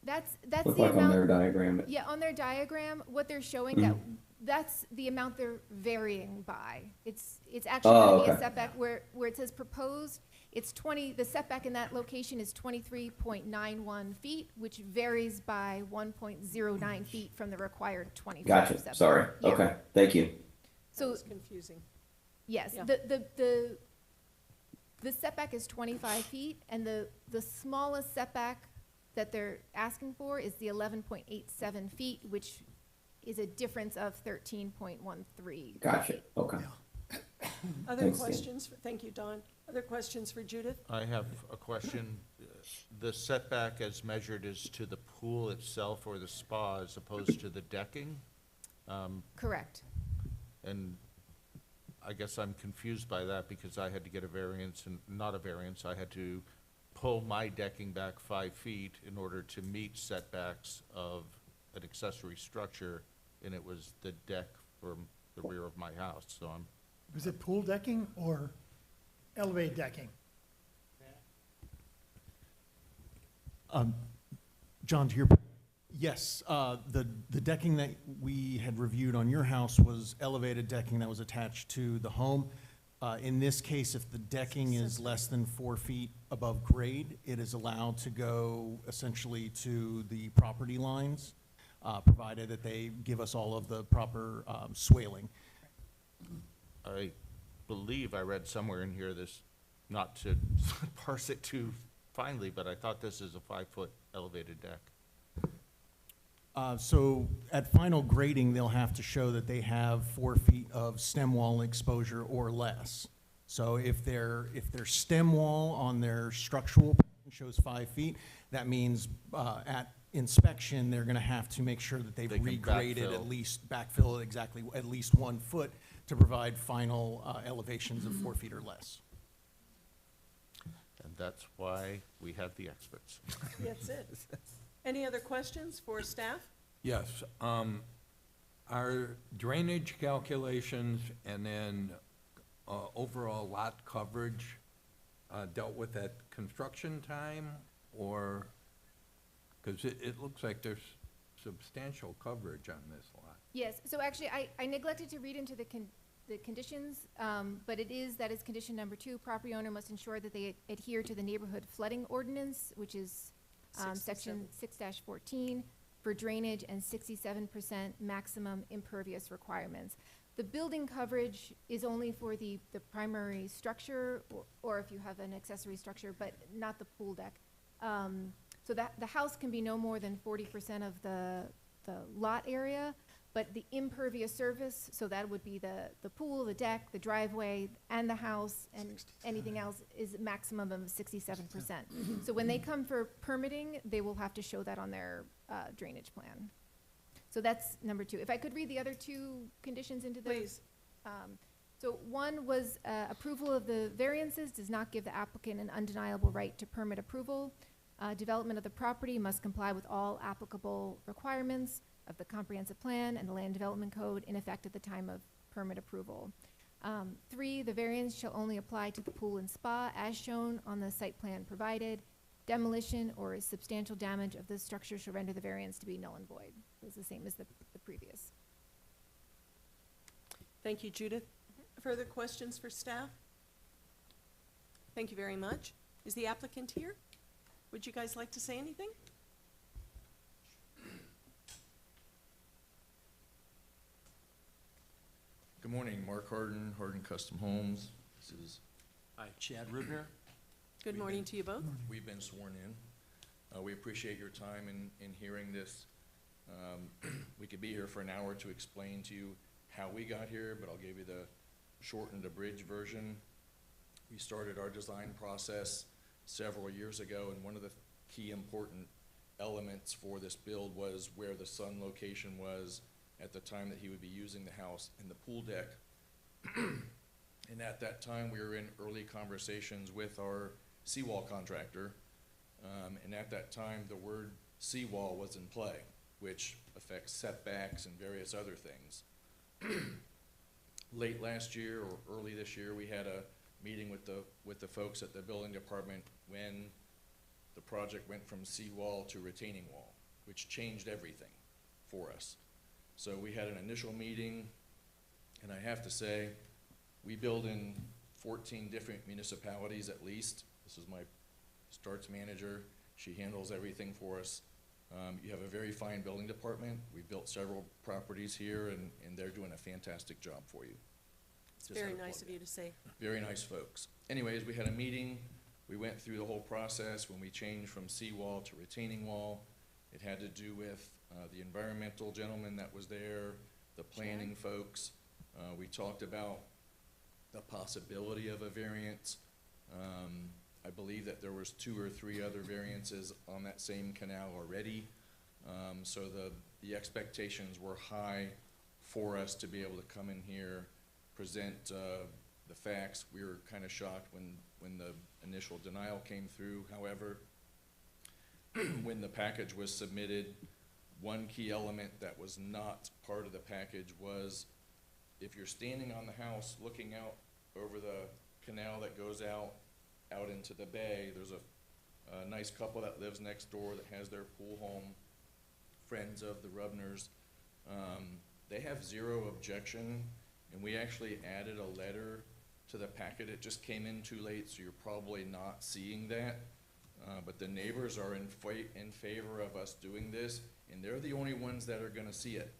Speaker 7: That's
Speaker 2: Looked
Speaker 7: the
Speaker 2: like on
Speaker 7: amount.
Speaker 2: their diagram.
Speaker 7: Yeah, on their diagram, what they're showing that's the amount they're varying by. It's actually going to be a
Speaker 2: okay.
Speaker 7: setback where it says proposed, it's 20, the setback in that location is 23.91 feet, which varies by 1.09 feet from the required 25
Speaker 2: Gotcha,
Speaker 7: setback.
Speaker 2: sorry,
Speaker 7: Yeah.
Speaker 2: okay, thank you.
Speaker 1: That
Speaker 7: So,
Speaker 1: was confusing.
Speaker 7: yes,
Speaker 1: Yeah.
Speaker 7: the setback is 25 feet, and the smallest setback that they're asking for is the 11.87 feet, which is a difference of 13.13.
Speaker 2: Gotcha, okay.
Speaker 1: Other
Speaker 2: Thanks, Dan.
Speaker 1: questions? Thank you, Don. Other questions for Judith?
Speaker 11: I have a question. The setback as measured is to the pool itself or the spa as opposed to the decking?
Speaker 7: Correct.
Speaker 11: And I guess I'm confused by that because I had to get a variance, and not a variance, I had to pull my decking back 5 feet in order to meet setbacks of an accessory structure, and it was the deck from the rear of my house, so I'm,
Speaker 3: Was it pool decking or elevated decking?
Speaker 9: John, to your, yes, the decking that we had reviewed on your house was elevated decking that was attached to the home. In this case, if the decking is less than 4 feet above grade, it is allowed to go essentially to the property lines, provided that they give us all of the proper swaling.
Speaker 11: I believe I read somewhere in here this, not to parse it too finely, but I thought this is a 5-foot elevated deck.
Speaker 9: So at final grading, they'll have to show that they have 4 feet of stem wall exposure or less. So if their stem wall on their structural plan shows 5 feet, that means at inspection, they're gonna have to make sure that they've
Speaker 11: They can
Speaker 9: regraded
Speaker 11: backfill.
Speaker 9: at least, backfill exactly, at least 1 foot to provide final elevations of 4 feet or less.
Speaker 11: And that's why we have the experts.
Speaker 1: That's it. Any other questions for staff?
Speaker 8: Yes, our drainage calculations and then overall lot coverage dealt with at construction time, or, because it looks like there's substantial coverage on this lot.
Speaker 7: Yes, so actually, I neglected to read into the conditions, but that is condition number 2. Property owner must ensure that they adhere to the neighborhood flooding ordinance, which is section 6-14 for drainage and 67% maximum impervious requirements. The building coverage is only for the primary structure, or if you have an accessory structure, but not the pool deck. So that the house can be no more than 40% of the lot area, but the impervious surface, so that would be the pool, the deck, the driveway, and the house, and anything else, is a maximum of 67%. So when they come for permitting, they will have to show that on their drainage plan. So that's number 2. If I could read the other 2 conditions into the.
Speaker 1: Please.
Speaker 7: So one was approval of the variances does not give the applicant an undeniable right to permit approval. Development of the property must comply with all applicable requirements of the comprehensive plan and the land development code in effect at the time of permit approval. 3, the variance shall only apply to the pool and spa as shown on the site plan provided. Demolition or substantial damage of the structure shall render the variance to be null and void. It's the same as the previous.
Speaker 1: Thank you, Judith. Further questions for staff? Thank you very much. Is the applicant here? Would you guys like to say anything?
Speaker 14: Good morning, Mark Harden, Harden Custom Homes. This is Chad Rubner.
Speaker 1: Good morning to you both.
Speaker 14: We've been sworn in. We appreciate your time in hearing this. We could be here for an hour to explain to you how we got here, but I'll give you the shortened abridged version. We started our design process several years ago, and one of the key important elements for this build was where the sun location was at the time that he would be using the house and the pool deck. And at that time, we were in early conversations with our seawall contractor. And at that time, the word seawall was in play, which affects setbacks and various other things. Late last year or early this year, we had a meeting with the folks at the building department when the project went from seawall to retaining wall, which changed everything for us. So we had an initial meeting, and I have to say, we build in 14 different municipalities at least. This is my starts manager. She handles everything for us. You have a very fine building department. We've built several properties here, and they're doing a fantastic job for you.
Speaker 1: It's very nice of you to say.
Speaker 14: Very nice folks. Anyways, we had a meeting. We went through the whole process when we changed from seawall to retaining wall. It had to do with the environmental gentleman that was there, the planning folks. We talked about the possibility of a variance. I believe that there was 2 or 3 other variances on that same canal already. So the expectations were high for us to be able to come in here, present the facts. We were kind of shocked when the initial denial came through. However, when the package was submitted, one key element that was not part of the package was if you're standing on the house looking out over the canal that goes out into the bay, there's a nice couple that lives next door that has their pool home, friends of the Rubners. They have 0 objection, and we actually added a letter to the packet. It just came in too late, so you're probably not seeing that. But the neighbors are in favor of us doing this, and they're the only ones that are gonna see it.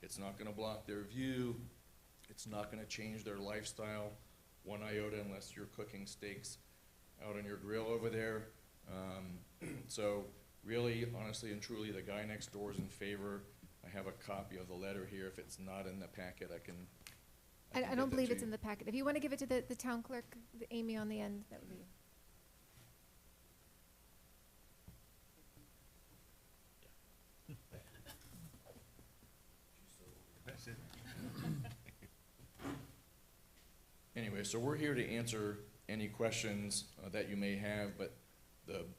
Speaker 14: It's not gonna block their view. It's not gonna change their lifestyle one iota unless you're cooking steaks out on your grill over there. So really, honestly and truly, the guy next door is in favor. I have a copy of the letter here. If it's not in the packet, I can
Speaker 7: I
Speaker 14: get
Speaker 7: don't
Speaker 14: that
Speaker 7: believe
Speaker 14: to
Speaker 7: it's
Speaker 14: you.
Speaker 7: in the packet. If you want to give it to the town clerk, Amy on the end, that would be.
Speaker 14: Anyway, so we're here to answer any questions that you may have, but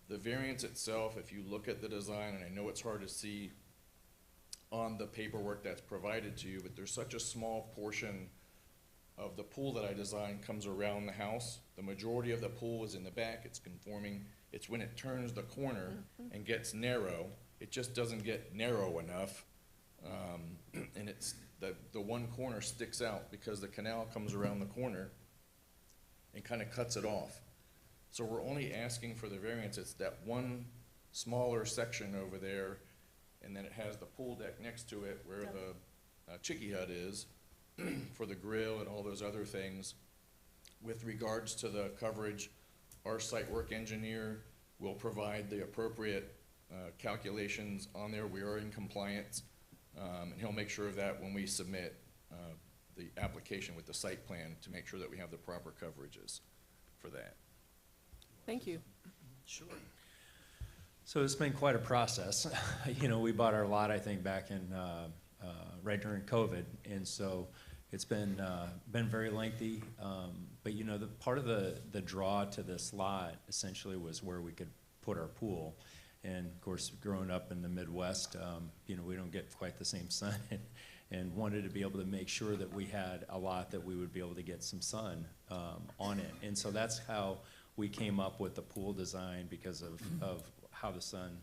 Speaker 14: the variance itself, if you look at the design, and I know it's hard to see on the paperwork that's provided to you, but there's such a small portion of the pool that I designed comes around the house. The majority of the pool is in the back, it's conforming. It's when it turns the corner and gets narrow, it just doesn't get narrow enough. And it's, the one corner sticks out because the canal comes around the corner and kind of cuts it off. So we're only asking for the variance, it's that one smaller section over there, and then it has the pool deck next to it where the chickee hut is for the grill and all those other things. With regards to the coverage, our site work engineer will provide the appropriate calculations on there. We are in compliance, and he'll make sure of that when we submit the application with the site plan to make sure that we have the proper coverages for that.
Speaker 1: Thank you.
Speaker 14: Sure.
Speaker 15: So it's been quite a process. You know, we bought our lot, I think, back in, right during COVID, and so it's been very lengthy. But you know, the part of the draw to this lot essentially was where we could put our pool. And of course, growing up in the Midwest, you know, we don't get quite the same sun, and wanted to be able to make sure that we had a lot that we would be able to get some sun on it. And so that's how we came up with the pool design, because of how the sun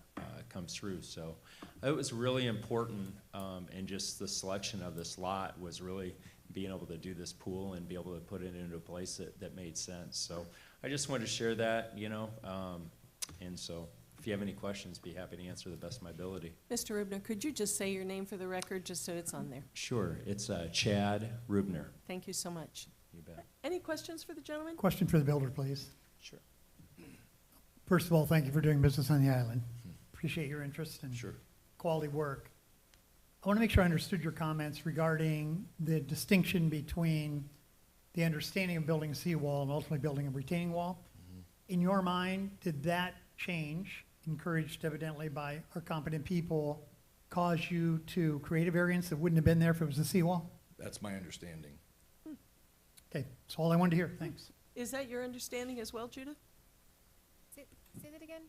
Speaker 15: comes through. So it was really important, and just the selection of this lot was really being able to do this pool and be able to put it into a place that made sense. So I just wanted to share that, you know, and so if you have any questions, be happy to answer the best of my ability.
Speaker 1: Mr. Rubner, could you just say your name for the record, just so it's on there?
Speaker 15: Sure, it's Chad Rubner.
Speaker 1: Thank you so much.
Speaker 15: You bet.
Speaker 1: Any questions for the gentleman?
Speaker 3: Question for the builder, please.
Speaker 15: Sure.
Speaker 3: First of all, thank you for doing business on the island. Appreciate your interest and
Speaker 14: Sure.
Speaker 3: quality work. I want to make sure I understood your comments regarding the distinction between the understanding of building a seawall and ultimately building a retaining wall. In your mind, did that change, encouraged evidently by our competent people, cause you to create a variance that wouldn't have been there if it was a seawall?
Speaker 14: That's my understanding.
Speaker 3: Okay, that's all I wanted to hear. Thanks.
Speaker 1: Is that your understanding as well, Judith?
Speaker 7: Say that again?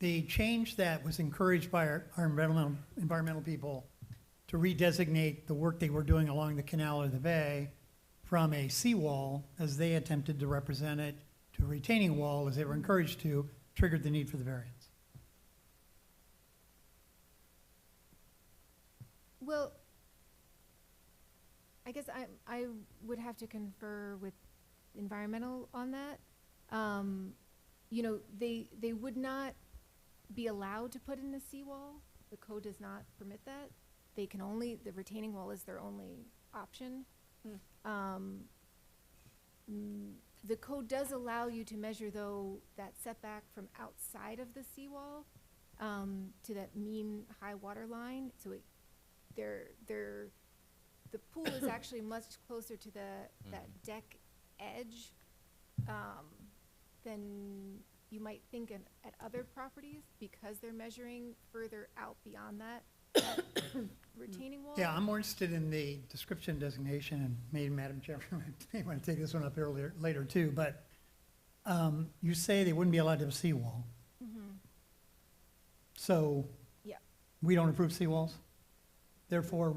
Speaker 3: The change that was encouraged by our environmental people to redesignate the work they were doing along the canal or the bay from a seawall, as they attempted to represent it, to a retaining wall, as they were encouraged to, triggered the need for the variance.
Speaker 7: Well, I guess I would have to confer with environmental on that. You know, they would not be allowed to put in a seawall. The code does not permit that. They can only, the retaining wall is their only option. The code does allow you to measure, though, that setback from outside of the seawall to that mean high water line. So the pool is actually much closer to that deck edge than you might think at other properties, because they're measuring further out beyond that retaining wall.
Speaker 3: Yeah, I'm more interested in the description designation, and maybe Madam Chairman may want to take this one up later too, but you say they wouldn't be allowed to have a seawall. So
Speaker 7: Yeah.
Speaker 3: we don't approve seawalls? Therefore,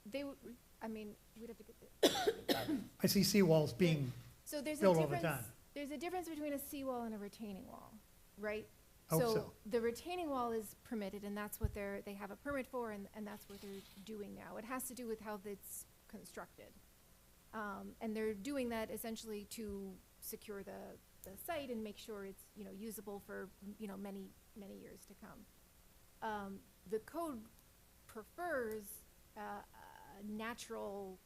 Speaker 7: They would, I mean, we'd have to get the.
Speaker 3: I see seawalls being
Speaker 7: So there's a
Speaker 3: built all the
Speaker 7: difference,
Speaker 3: time.
Speaker 7: there's a difference between a seawall and a retaining wall, right?
Speaker 3: Oh, so.
Speaker 7: The retaining wall is permitted, and that's what they have a permit for, and that's what they're doing now. It has to do with how it's constructed. And they're doing that essentially to secure the site and make sure it's, you know, usable for, you know, many, many years to come. The code prefers a natural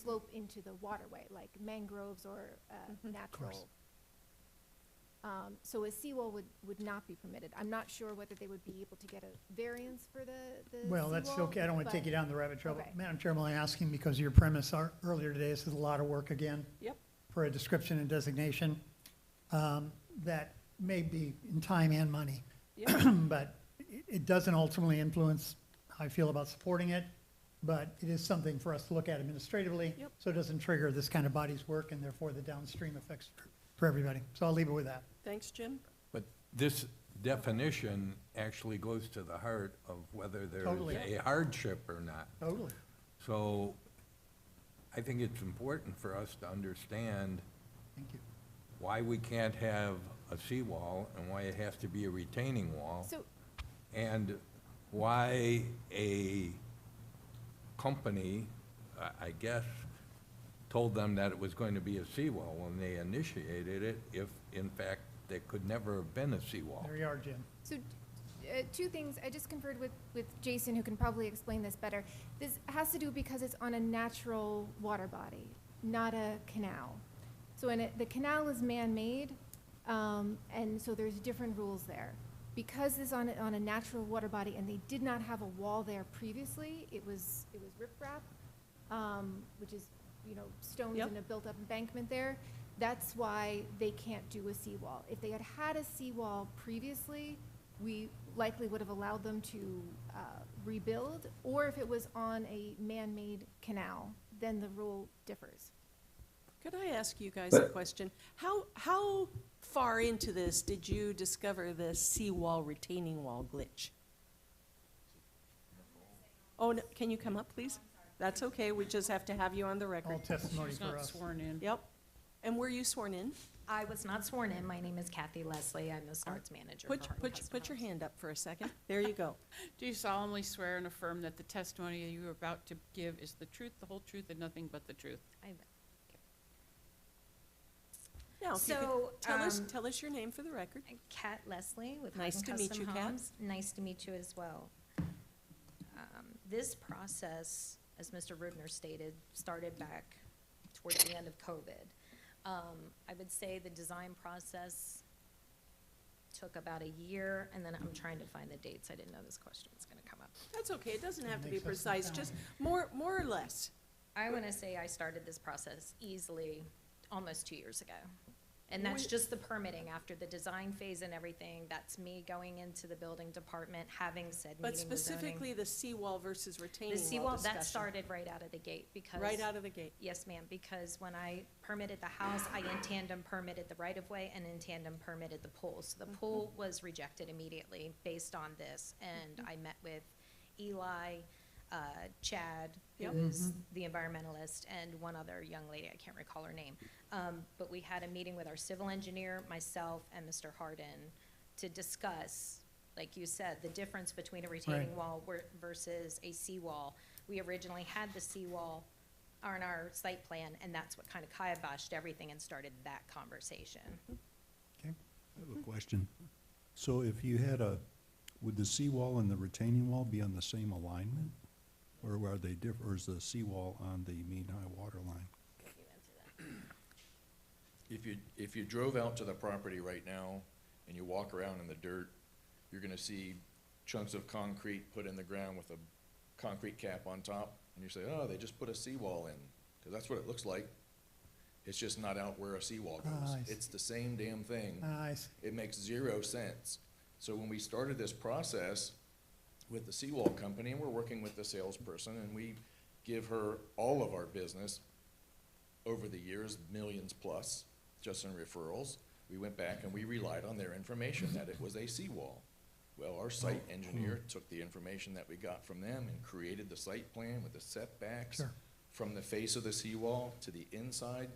Speaker 7: slope into the waterway, like mangroves or natural. So a seawall would not be permitted. I'm not sure whether they would be able to get a variance for the
Speaker 3: Well, that's
Speaker 7: seawall,
Speaker 3: okay, I don't want to take
Speaker 7: but-
Speaker 3: you down the rabbit trail.
Speaker 7: Okay.
Speaker 3: Madam Chair, I'm only asking because your premise earlier today, this is a lot of work again.
Speaker 1: Yep.
Speaker 3: For a description and designation, that may be in time and money.
Speaker 1: Yep.
Speaker 3: But it doesn't ultimately influence how I feel about supporting it, but it is something for us to look at administratively.
Speaker 1: Yep.
Speaker 3: So it doesn't trigger this kind of body's work and therefore the downstream effects for everybody. So I'll leave it with that.
Speaker 1: Thanks, Jim.
Speaker 8: But this definition actually goes to the heart of whether there's
Speaker 3: Totally.
Speaker 8: a hardship or not.
Speaker 3: Totally.
Speaker 8: So I think it's important for us to understand
Speaker 3: Thank you.
Speaker 8: why we can't have a seawall and why it has to be a retaining wall.
Speaker 7: So,
Speaker 8: And why a company, I guess, told them that it was going to be a seawall when they initiated it, if in fact there could never have been a seawall.
Speaker 3: There you are, Jim.
Speaker 7: So, two things, I just conferred with Jason, who can probably explain this better. This has to do because it's on a natural water body, not a canal. So the canal is man-made, and so there's different rules there. Because it's on a natural water body and they did not have a wall there previously, it was riprap, which is, stones
Speaker 1: Yep.
Speaker 7: and a built-up embankment there. That's why they can't do a seawall. If they had had a seawall previously, we likely would have allowed them to rebuild, or if it was on a man-made canal, then the rule differs.
Speaker 1: Could I ask you guys a question? How far into this did you discover the seawall retaining wall glitch? Oh, no, can you come up, please? That's okay, we just have to have you on the
Speaker 3: All
Speaker 1: record.
Speaker 3: testimony
Speaker 5: She's
Speaker 3: for
Speaker 5: not
Speaker 3: us.
Speaker 5: sworn in.
Speaker 1: Yep. And were you sworn in?
Speaker 16: I was not sworn in. My name is Kathy Leslie. I'm the starts manager for Hardin Custom
Speaker 1: Put your
Speaker 16: Homes.
Speaker 1: hand up for a second. There you go.
Speaker 5: Do you solemnly swear and affirm that the testimony you are about to give is the truth, the whole truth, and nothing but the truth?
Speaker 1: Now, if you could
Speaker 16: So,
Speaker 1: tell us your name for the record.
Speaker 16: Kat Leslie with
Speaker 1: Nice
Speaker 16: Hardin
Speaker 1: to meet
Speaker 16: Custom
Speaker 1: you, Kat.
Speaker 16: Homes. Nice to meet you as well. This process, as Mr. Rubner stated, started back towards the end of COVID. I would say the design process took about a year, and then I'm trying to find the dates. I didn't know this question was gonna come up.
Speaker 1: That's okay, it doesn't have to be
Speaker 3: Makes us
Speaker 1: precise,
Speaker 3: sound-
Speaker 1: just more or less.
Speaker 16: I want to say I started this process easily almost 2 years ago. And that's
Speaker 1: We-
Speaker 16: just the permitting after the design phase and everything. That's me going into the building department, having said
Speaker 1: But
Speaker 16: meeting with zoning.
Speaker 1: specifically the seawall versus retaining
Speaker 16: The
Speaker 1: wall
Speaker 16: seawall,
Speaker 1: discussion.
Speaker 16: that started right out of the gate because.
Speaker 1: Right out of the gate.
Speaker 16: Yes, ma'am, because when I permitted the house, I in tandem permitted the right-of-way and in tandem permitted the pool. So the pool was rejected immediately based on this. And I met with Eli, Chad,
Speaker 1: Yep.
Speaker 16: who is the environmentalist, and one other young lady, I can't recall her name. But we had a meeting with our civil engineer, myself, and Mr. Hardin to discuss, like you said, the difference between a retaining
Speaker 3: Right.
Speaker 16: wall versus a seawall. We originally had the seawall on our site plan, and that's what kind of kiboshed everything and started that conversation.
Speaker 6: I have a question. So if you had would the seawall and the retaining wall be on the same alignment? Or are they or is the seawall on the mean high water line?
Speaker 14: If you drove out to the property right now and you walk around in the dirt, you're gonna see chunks of concrete put in the ground with a concrete cap on top. And you say, oh, they just put a seawall in, because that's what it looks like. It's just not out where a seawall goes.
Speaker 3: I see.
Speaker 14: It's the same damn thing.
Speaker 3: I see.
Speaker 14: It makes 0 sense. So when we started this process with the seawall company, and we're working with the salesperson, and we give her all of our business over the years, millions plus, just in referrals, we went back and we relied on their information that it was a seawall. Well, our site engineer took the information that we got from them and created the site plan with the setbacks
Speaker 3: Sure.
Speaker 14: from the face of the seawall to the inside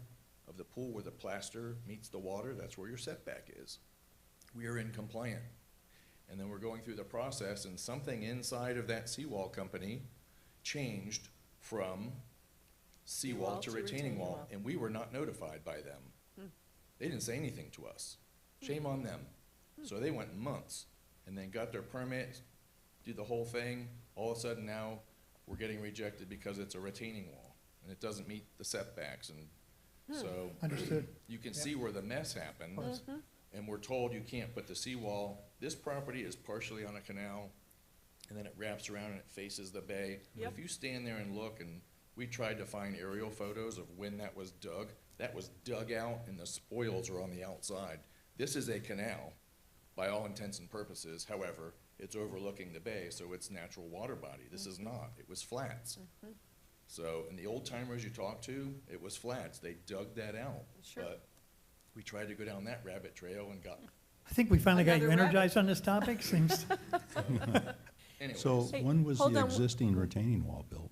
Speaker 14: of the pool where the plaster meets the water. That's where your setback is. We are in compliant. And then we're going through the process, and something inside of that seawall company changed from seawall to retaining wall, and we were not notified by them. They didn't say anything to us. Shame on them. So they went months and then got their permit, did the whole thing. All of a sudden now, we're getting rejected because it's a retaining wall. and it doesn't meet the setbacks, and so.
Speaker 3: Understood.
Speaker 14: You can see where the mess happened, and we're told you can't put the seawall. This property is partially on a canal, and then it wraps around and it faces the bay.
Speaker 1: Yep.
Speaker 14: If you stand there and look, and we tried to find aerial photos of when that was dug out, and the spoils are on the outside. This is a canal, by all intents and purposes. However, it's overlooking the bay, so it's natural water body. This is not. It was flats. So, and the old timers you talk to, it was flats. They dug that out.
Speaker 1: Sure.
Speaker 14: But we tried to go down that rabbit trail and got,
Speaker 3: I think we finally got you
Speaker 1: Another rabbit.
Speaker 3: energized on this topic, seems.
Speaker 14: anyways.
Speaker 6: So
Speaker 1: Hey,
Speaker 6: when was
Speaker 1: hold
Speaker 6: the
Speaker 1: on.
Speaker 6: existing retaining wall built?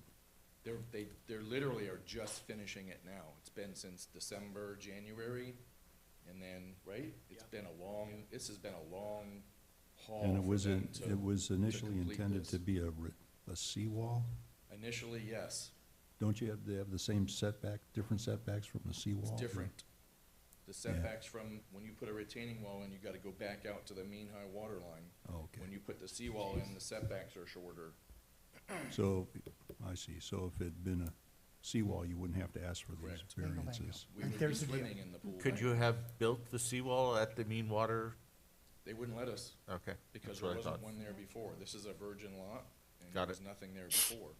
Speaker 14: They're literally are just finishing it now. It's been since December, January, and then, right? This has been a long haul
Speaker 6: And it
Speaker 14: for
Speaker 6: was,
Speaker 14: them
Speaker 6: it was initially
Speaker 14: complete
Speaker 6: intended
Speaker 14: this.
Speaker 6: to be a seawall?
Speaker 14: Initially, yes.
Speaker 6: Don't you have to have the same setback, different setbacks from the seawall?
Speaker 14: It's different. The setbacks from, when you put a retaining wall in, you gotta go back out to the mean high water line.
Speaker 6: Okay.
Speaker 14: When you put the seawall in, the setbacks are shorter.
Speaker 6: So, I see. So if it'd been a seawall, you wouldn't have to ask for these
Speaker 14: Correct.
Speaker 6: variances.
Speaker 14: We would be
Speaker 3: There's the deal.
Speaker 14: swimming in the pool.
Speaker 11: Could you have built the seawall at the mean water?
Speaker 14: They wouldn't let us,
Speaker 11: Okay,
Speaker 14: because
Speaker 11: that's
Speaker 14: there
Speaker 11: what I
Speaker 14: wasn't
Speaker 11: thought.
Speaker 14: one there before. This is a virgin lot, and
Speaker 11: Got
Speaker 14: there
Speaker 11: it.
Speaker 14: was nothing there before.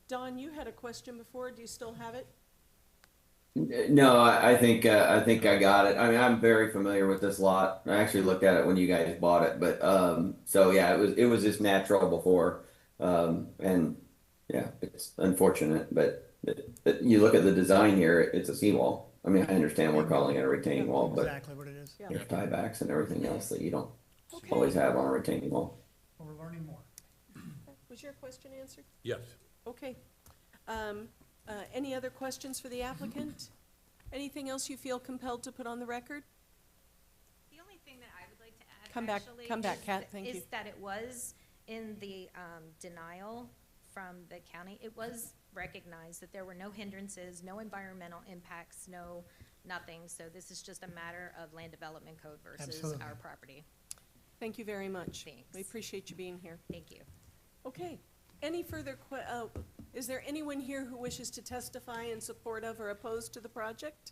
Speaker 1: Don, you had a question before. Do you still have it?
Speaker 2: No, I think I got it. I mean, I'm very familiar with this lot. I actually looked at it when you guys bought it, but so yeah, it was just natural before, and yeah, it's unfortunate, but you look at the design here, it's a seawall. I mean, I understand we're calling it a retaining wall, but
Speaker 3: Exactly what it is.
Speaker 1: Yeah.
Speaker 2: there's tiebacks and everything else that you don't
Speaker 1: Okay.
Speaker 2: always have on a retaining wall.
Speaker 3: We're learning more.
Speaker 1: Was your question answered?
Speaker 8: Yes.
Speaker 1: Okay. Any other questions for the applicant? Anything else you feel compelled to put on the record?
Speaker 16: The only thing that I would like to add,
Speaker 1: Come back-
Speaker 16: actually,
Speaker 1: come back,
Speaker 16: is
Speaker 1: Kat,
Speaker 16: that-
Speaker 1: thank you.
Speaker 16: Is that it was in the denial from the county, it was recognized that there were no hindrances, no environmental impacts, no nothing. So this is just a matter of land development code versus
Speaker 3: Absolutely.
Speaker 16: our property.
Speaker 1: Thank you very much.
Speaker 16: Thanks.
Speaker 1: We appreciate you being here.
Speaker 16: Thank you.
Speaker 1: Okay. Any further is there anyone here who wishes to testify in support of or opposed to the project?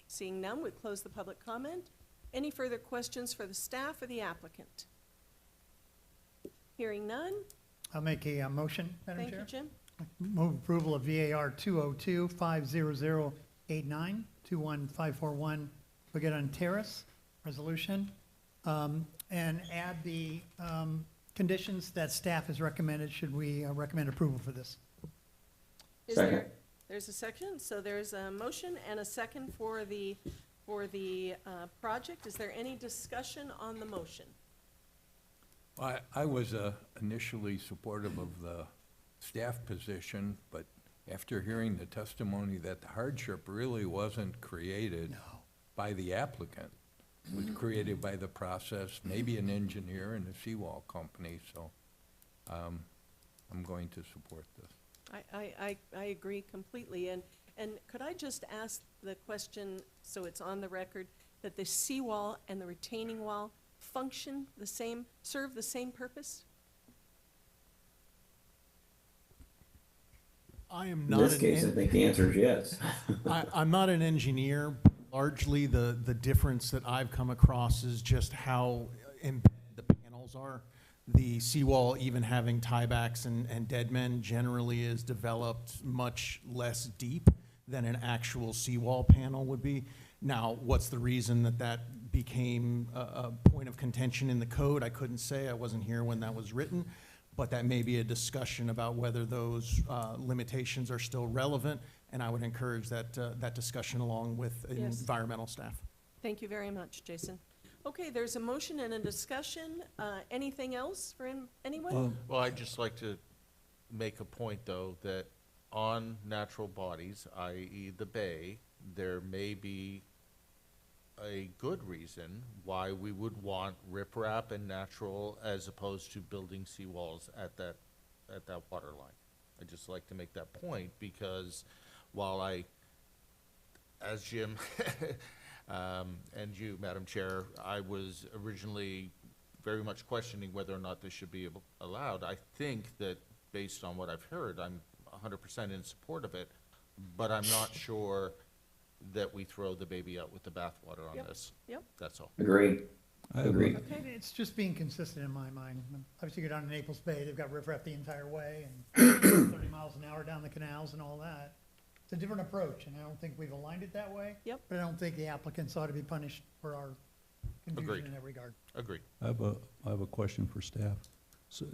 Speaker 1: Seeing none, we close the public comment. Any further questions for the staff or the applicant? Hearing none.
Speaker 3: I'll make a motion, Madam
Speaker 1: Thank
Speaker 3: Chair.
Speaker 1: you, Jim.
Speaker 3: Move approval of VAR 202-50089, 21541 Bogeton Terrace Resolution, and add the conditions that staff has recommended, should we recommend approval for this.
Speaker 1: Is
Speaker 2: Second.
Speaker 1: there, there's a second, so there's a motion and a second for the project. Is there any discussion on the motion?
Speaker 8: I was initially supportive of the staff position, but after hearing the testimony that the hardship really wasn't created by the applicant, it was created by the process, maybe an engineer and a seawall company, so I'm going to support this.
Speaker 1: I agree completely, and could I just ask the question, so it's on the record, that the seawall and the retaining wall function the same, serve the same purpose?
Speaker 9: I am
Speaker 2: In
Speaker 9: not
Speaker 2: this
Speaker 9: an
Speaker 2: case, I think the answer is yes.
Speaker 9: I'm not an engineer. Largely, the difference that I've come across is just how embedded the panels are. The seawall, even having tiebacks and dead men, generally is developed much less deep than an actual seawall panel would be. Now, what's the reason that became a point of contention in the code? I couldn't say. I wasn't here when that was written. But that may be a discussion about whether those limitations are still relevant, and I would encourage that discussion along with
Speaker 1: Yes.
Speaker 9: environmental staff.
Speaker 1: Thank you very much, Jason. Okay, there's a motion and a discussion. Anything else for anyone?
Speaker 11: Well, I'd just like to make a point, though, that on natural bodies, i.e. the bay, there may be a good reason why we would want riprap and natural as opposed to building seawalls at that water line. I'd just like to make that point because while as Jim and you, Madam Chair, I was originally very much questioning whether or not this should be allowed. I think that based on what I've heard, I'm 100% in support of it, but I'm not sure that we throw the baby out with the bathwater on
Speaker 1: Yep.
Speaker 11: this.
Speaker 1: Yep.
Speaker 11: That's all.
Speaker 2: Agreed.
Speaker 6: I have a-
Speaker 2: Agreed.
Speaker 3: It's just being consistent in my mind. Obviously, you go down to Naples Bay, they've got riprap the entire way, and 30 miles an hour down the canals and all that. It's a different approach, and I don't think we've aligned it that way.
Speaker 1: Yep.
Speaker 3: But I don't think the applicants ought to be punished for our
Speaker 11: Agreed.
Speaker 3: confusion in that regard.
Speaker 11: Agreed.
Speaker 6: I have a question for staff. So,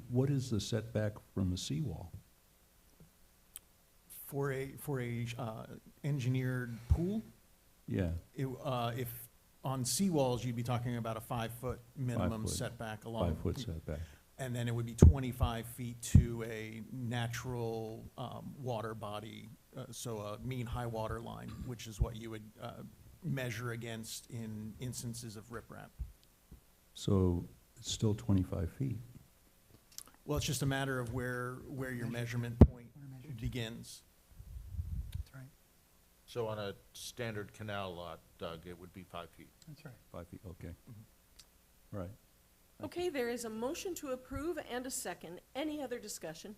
Speaker 6: what is the setback from the seawall?
Speaker 9: For a engineered pool,
Speaker 6: Yeah,
Speaker 9: if on seawalls, you'd be talking about a 5-foot minimum
Speaker 6: 5 foot,
Speaker 9: setback along.
Speaker 6: 5-foot setback.
Speaker 9: And then it would be 25 feet to a natural water body, so a mean high water line, which is what you would measure against in instances of riprap.
Speaker 6: So it's still 25 feet.
Speaker 9: Well, it's just a matter of where your measurement point begins.
Speaker 3: That's right,
Speaker 11: So on a standard canal lot, Doug, it would be 5 feet.
Speaker 3: that's right.
Speaker 6: 5 feet, okay. Right.
Speaker 1: Okay, there is a motion to approve and a second. Any other discussion?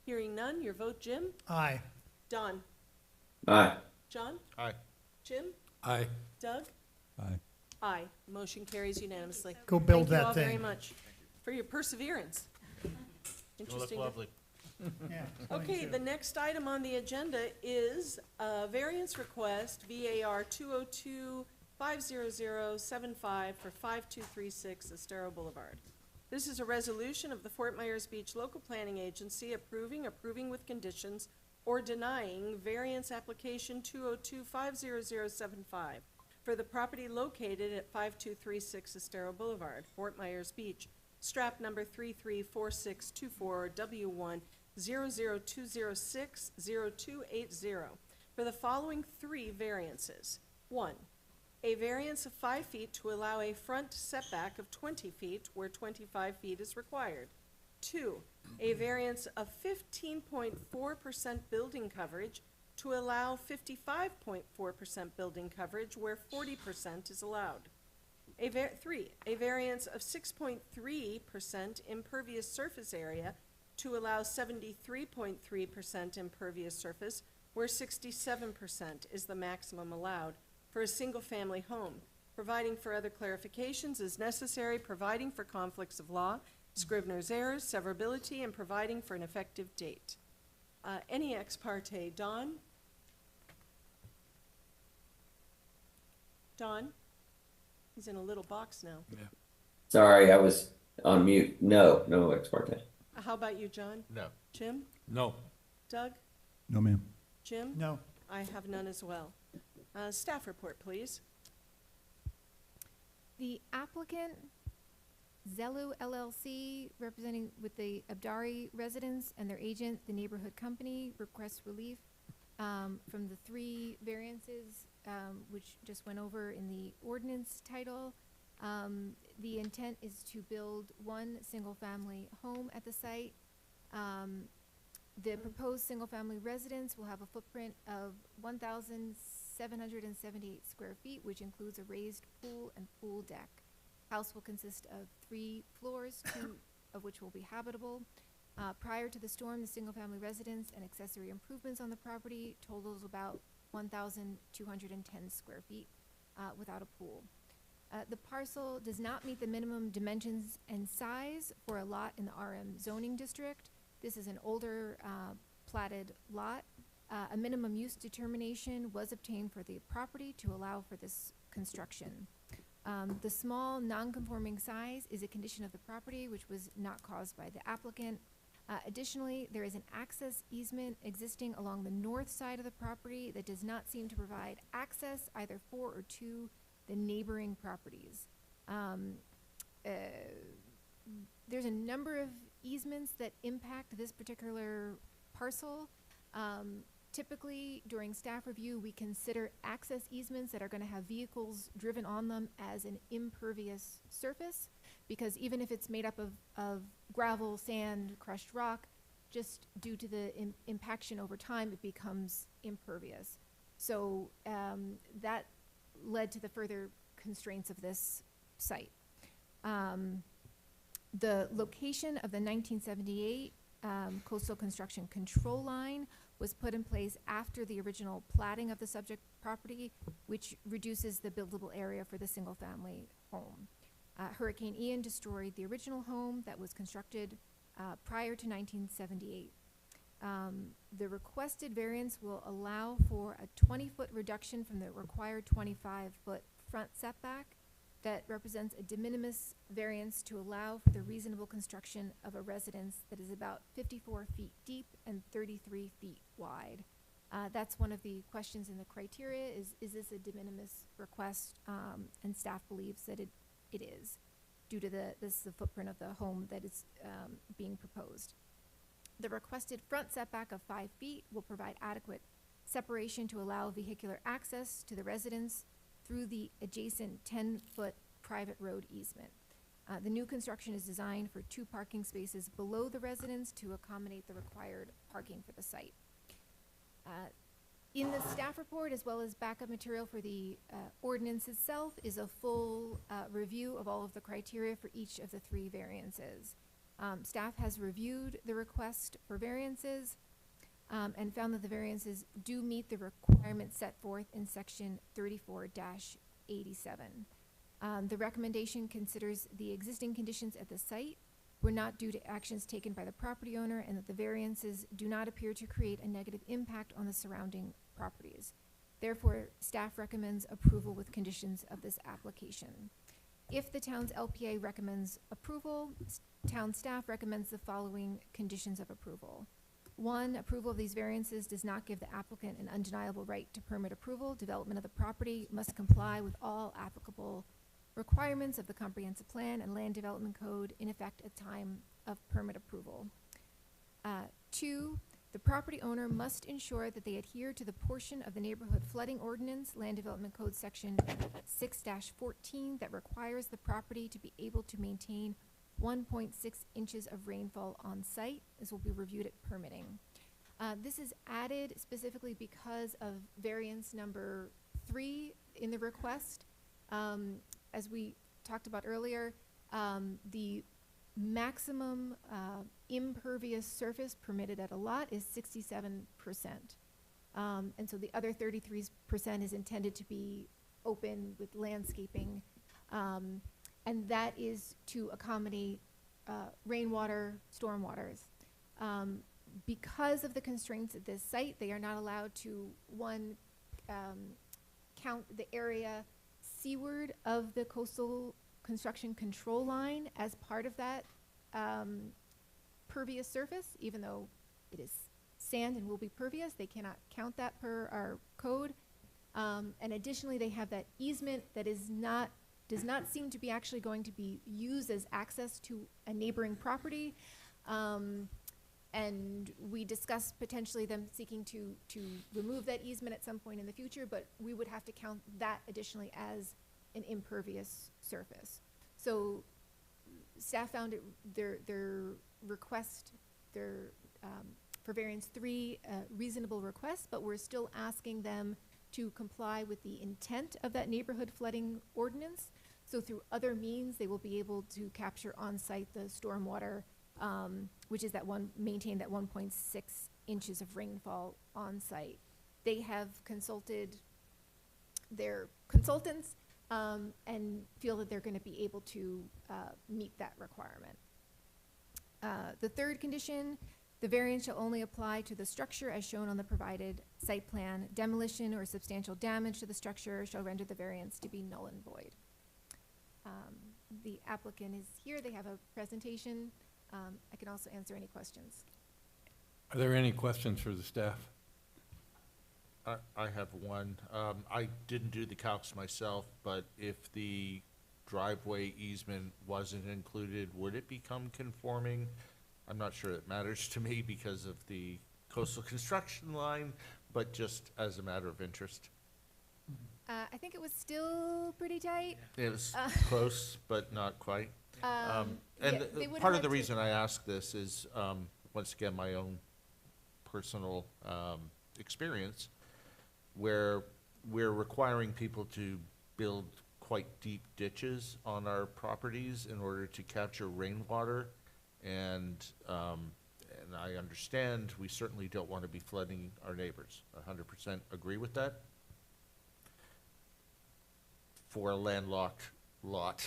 Speaker 1: Hearing none, your vote, Jim?
Speaker 3: Aye.
Speaker 1: Don?
Speaker 2: Aye.
Speaker 1: John?
Speaker 11: Aye.
Speaker 1: Jim?
Speaker 8: Aye.
Speaker 1: Doug?
Speaker 6: Aye.
Speaker 1: Aye. Motion carries unanimously.
Speaker 3: Go build
Speaker 1: Thank
Speaker 3: that
Speaker 1: you all very
Speaker 3: thing.
Speaker 1: much for your perseverance.
Speaker 11: You look
Speaker 1: Interesting.
Speaker 11: lovely.
Speaker 3: Yeah. it's coming
Speaker 1: Okay,
Speaker 3: soon.
Speaker 1: the next item on the agenda is a variance request, VAR 202-50075 for 5236 Estero Boulevard. This is a resolution of the Fort Myers Beach Local Planning Agency approving with conditions, or denying variance application 202-50075 for the property located at 5236 Estero Boulevard, Fort Myers Beach, strap number 334624W1 002060280 for the following 3 variances. 1, a variance of 5 feet to allow a front setback of 20 feet where 25 feet is required. 2, a variance of 15.4% building coverage to allow 55.4% building coverage where 40% is allowed. 3, a variance of 6.3% impervious surface area to allow 73.3% impervious surface where 67% is the maximum allowed for a single-family home, providing for other clarifications as necessary, providing for conflicts of law, Scrivener's errors, severability, and providing for an effective date. Any ex parte? Don? Don? He's in a little box now.
Speaker 2: Sorry, I was on mute. No, no ex parte.
Speaker 1: How about you, John?
Speaker 11: No.
Speaker 1: Jim?
Speaker 8: No.
Speaker 1: Doug?
Speaker 6: No, ma'am.
Speaker 1: Jim?
Speaker 3: No.
Speaker 1: I have none as well. Staff report, please.
Speaker 7: The applicant, Zellu LLC, representing with the Abdari residents and their agent, the neighborhood company, requests relief from the 3 variances, which just went over in the ordinance title. The intent is to build 1 single-family home at the site. The proposed single-family residence will have a footprint of 1,778 square feet, which includes a raised pool and pool deck. House will consist of 3 floors, 2 of which will be habitable. Prior to the storm, the single-family residence and accessory improvements on the property totals about 1,210 square feet without a pool. The parcel does not meet the minimum dimensions and size for a lot in the RM zoning district. This is an older platted lot. A minimum use determination was obtained for the property to allow for this construction. The small non-conforming size is a condition of the property which was not caused by the applicant. Additionally, there is an access easement existing along the north side of the property that does not seem to provide access either for or to the neighboring properties. There's a number of easements that impact this particular parcel. Typically, during staff review, we consider access easements that are going to have vehicles driven on them as an impervious surface, because even if it's made up of gravel, sand, crushed rock, just due to the impaction over time, it becomes impervious. So that led to the further constraints of this site. The location of the 1978 coastal construction control line was put in place after the original platting of the subject property, which reduces the buildable area for the single-family home. Hurricane Ian destroyed the original home that was constructed prior to 1978. The requested variance will allow for a 20-foot reduction from the required 25-foot front setback that represents a de minimis variance to allow for the reasonable construction of a residence that is about 54 feet deep and 33 feet wide. That's one of the questions in the criteria is this a de minimis request? And staff believes that it is, due to this is the footprint of the home that is being proposed. The requested front setback of 5 feet will provide adequate separation to allow vehicular access to the residence through the adjacent 10-foot private road easement. The new construction is designed for 2 parking spaces below the residence to accommodate the required parking for the site. In the staff report, as well as backup material for the ordinance itself, is a full review of all of the criteria for each of the 3 variances. Staff has reviewed the request for variances and found that the variances do meet the requirements set forth in section 34-87. The recommendation considers the existing conditions at the site were not due to actions taken by the property owner, and that the variances do not appear to create a negative impact on the surrounding properties. Therefore, staff recommends approval with conditions of this application. If the town's LPA recommends approval, town staff recommends the following conditions of approval. 1, approval of these variances does not give the applicant an undeniable right to permit approval. Development of the property must comply with all applicable requirements of the comprehensive plan and land development code in effect at time of permit approval. 2, the property owner must ensure that they adhere to the portion of the neighborhood flooding ordinance, land development code section 6-14, that requires the property to be able to maintain 1.6 inches of rainfall on site. This will be reviewed at permitting. This is added specifically because of variance number 3 in the request. As we talked about earlier, the maximum impervious surface permitted at a lot is 67%. And so the other 33% is intended to be open with landscaping. And that is to accommodate rainwater, stormwaters. Because of the constraints at this site, they are not allowed to, count the area seaward of the coastal construction control line as part of that pervious surface, even though it is sand and will be pervious. They cannot count that per our code. And additionally, they have that easement that does not seem to be actually going to be used as access to a neighboring property. And we discussed potentially them seeking to remove that easement at some point in the future, but we would have to count that additionally as an impervious surface. So staff found their request, for variance 3, reasonable request, but we're still asking them to comply with the intent of that neighborhood flooding ordinance. So through other means, they will be able to capture on-site the stormwater, which is maintain that 1.6 inches of rainfall on-site. They have consulted their consultants and feel that they're going to be able to meet that requirement. The 3rd condition, the variance shall only apply to the structure as shown on the provided site plan. Demolition or substantial damage to the structure shall render the variance to be null and void. The applicant is here. They have a presentation. I can also answer any questions.
Speaker 8: Are there any questions for the staff?
Speaker 11: I have one. I didn't do the calcs myself, but if the driveway easement wasn't included, would it become conforming? I'm not sure it matters to me because of the coastal construction line, but just as a matter of interest.
Speaker 7: I think it was still pretty tight.
Speaker 11: It was close, but not quite.
Speaker 7: Yeah, they would
Speaker 11: Part of
Speaker 7: have
Speaker 11: the
Speaker 7: to-
Speaker 11: reason I ask this is, once again, my own personal experience, where we're requiring people to build quite deep ditches on our properties in order to capture rainwater. And and I understand, we certainly don't want to be flooding our neighbors. 100% agree with that. For a landlocked lot